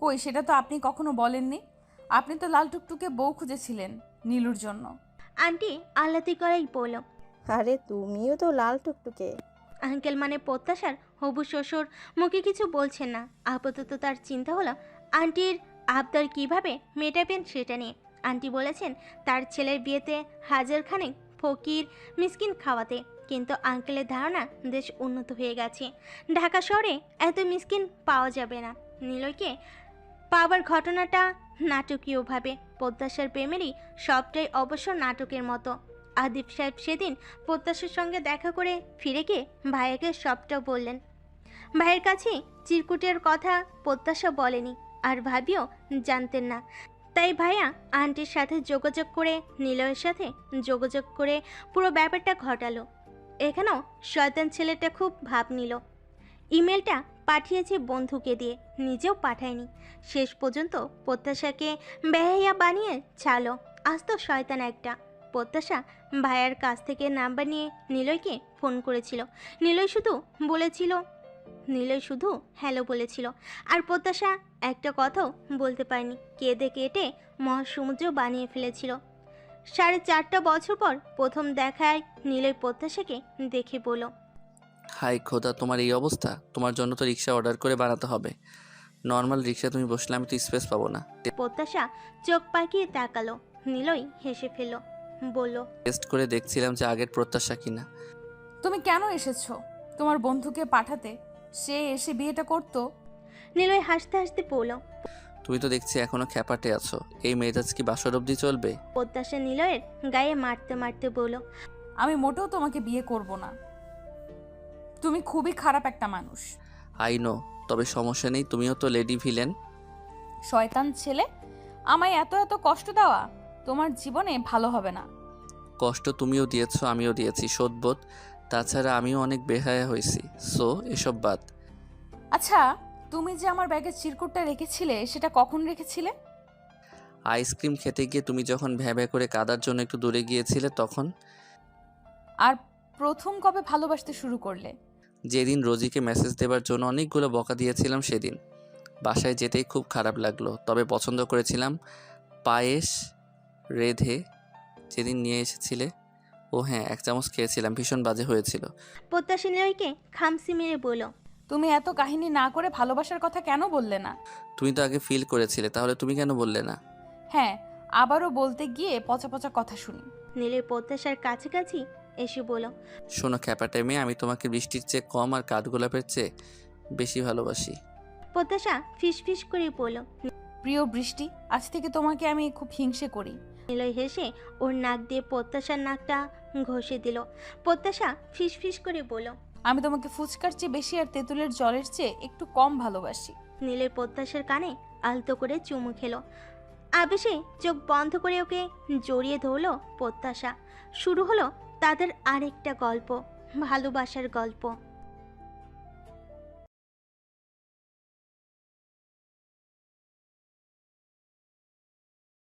কই, সেটা তো আপনি কখনো বলেননি। আপনি তো লাল টুকটুকে বউ খুঁজেছিলেন নীলুর জন্য। আন্টি আহ্লাদি করেই বলল, আরে তুমিও তো লাল টুকটুকে। আঙ্কেল মানে প্রত্যাশার হবু শ্বশুর মুখে কিছু বলছেন না। আপাতত তার চিন্তা হলো আন্টির আবদার কিভাবে মেটাবেন সেটা নিয়ে। আন্টি বলেছেন তার ছেলের বিয়েতে হাজারখানেক ফকির মিসকিন খাওয়াতে, কিন্তু আঙ্কেলের ধারণা দেশ উন্নত হয়ে গেছে, ঢাকা শহরে এত মিসকিন পাওয়া যাবে না। নিলয়কে পাওয়ার ঘটনাটা নাটকীয়ভাবে, প্রত্যাশার প্রেমেরই সবটাই অবশ্য নাটকের মতো। আদিব সাহেব সেদিন প্রত্যাশার সঙ্গে দেখা করে ফিরে গিয়ে ভাইয়াকে সবটা বললেন। ভাইয়ের কাছে চিরকুটের কথা প্রত্যাশা বলেনি, আর ভাবিও জানতেন না। তাই ভাইয়া আন্টির সাথে যোগাযোগ করে নিলয়ের সাথে যোগাযোগ করে পুরো ব্যাপারটা ঘটালো। এখানেও শয়তান ছেলেটা খুব ভাব নিল। ইমেলটা পাঠিয়েছে বন্ধুকে দিয়ে, নিজেও পাঠায়নি। শেষ পর্যন্ত প্রত্যাশাকে বেহাইয়া বানিয়ে ছাড়লো। আজ তো শয়তান একটা। প্রত্যাশা ভাইয়ার কাছ থেকে নাম্বার নিয়ে নিলয়কে ফোন করেছিল। নিলয় শুধু হ্যালো বলেছিল, আর প্রত্যাশা একটা কথাও বলতে পারেনি। কেঁদে কেটে মহাসমুদ্র বানিয়ে ফেলেছিল। 4.5 বছর পর প্রথম দেখায় নিলয় প্রত্যাশাকে দেখে বলল, হাই খোদা, তোমার এই অবস্থা? তোমার জন্য তো রিক্সা অর্ডার করে বানাতে হবে। নর্মাল রিক্সা তুমি বসলে আমি তো স্পেস পাবো না। প্রত্যাশা চোখ পাকিয়ে তাকালো। নিলয় হেসে ফেলল, বলল, টেস্ট করে দেখছিলাম যে আগের প্রত্যাশা কিনা। তুমি কেন এসেছো? তোমার বন্ধুকে পাঠাতে, সে এসে বিয়েটা করতো। নিলয় হাসতে হাসতে বলল। তুমি তো দেখছি এখনো খ্যাপাটে আছো। এই মেজাজ কি বাসর অবধি চলবে? প্রত্যাশা নিলয়ের গায়ে মারতে মারতে বলল, আমি মোটেও তোমাকে বিয়ে করব না। তুমি খুবই খারাপ একটা মানুষ। আই নো, তবে সমস্যা নেই, তুমিও তো লেডি ভিলেন। শয়তান ছেলে, আমায় এত এত কষ্ট দেওয়া তোমার জীবনে ভালো হবে না। কষ্ট তুমিও দিয়েছো, আমিও দিয়েছি, শোধবোধ। তাছাড়া আমিও অনেক বেহায়া হয়েছি। সো এসব বাদ। আচ্ছা, তুমি যে আমার ব্যাগের চিরকুটটা রেখেছিলে, সেটা কখন রেখেছিলে? আইসক্রিম খেতে গিয়ে তুমি যখন ভ্যাঁ করে কাদার জন্য একটু দূরে গিয়েছিলে তখন। আর প্রথম কবে ভালোবাসতে শুরু করলে? যেদিন রোজিকে মেসেজ দেবার জন্য অনেকগুলো বকা দিয়েছিলাম সেদিন। বাসায় যেতেই খুব খারাপ লাগলো, তবে পছন্দ করেছিলাম পায়েস রেধে যেদিন নিয়ে এসেছিলে। ও হ্যাঁ, 1 চামচ খেয়েছিলাম, ভীষণ বাজে হয়েছিল। প্রত্যাশা নিলয়কে খামসি মেরে বলল, তুমি এত কাহিনী না করে ভালোবাসার কথা কেন বললে না? তুমি তো আগে ফিল করেছিলে, তাহলে তুমি কেন বললে না? হ্যাঁ, আবারও বলতে গিয়ে পচা পচা কথা শুনি। নিলয় প্রত্যাশার কাছাকাছি এসে বলল, শোনো খ্যাপাটে মেয়ে, আমি তোমাকে বৃষ্টির চেয়ে কম আর কাঠগোলাপের চেয়ে বেশি ভালোবাসি। প্রত্যাশা ফিস ফিস করে বলল। প্রিয় বৃষ্টি, আজ থেকে তোমাকে আমি খুব হিংসে করি। নিলয় হেসে ওর নাক দিয়ে প্রত্যাশার নাকটা ঘষে দিল। প্রত্যাশা ফিস ফিস করে বলল, আমি তোমাকে ফুচকার চেয়ে বেশি আর তেঁতুলের জলের চেয়ে একটু কম ভালোবাসি। নিলয় প্রত্যাশার কানে আলতো করে চুমু খেলো। আবেশে চোখ বন্ধ করে ওকে জড়িয়ে ধরলো প্রত্যাশা। শুরু হলো তাদের আরেকটা গল্প, ভালোবাসার গল্প।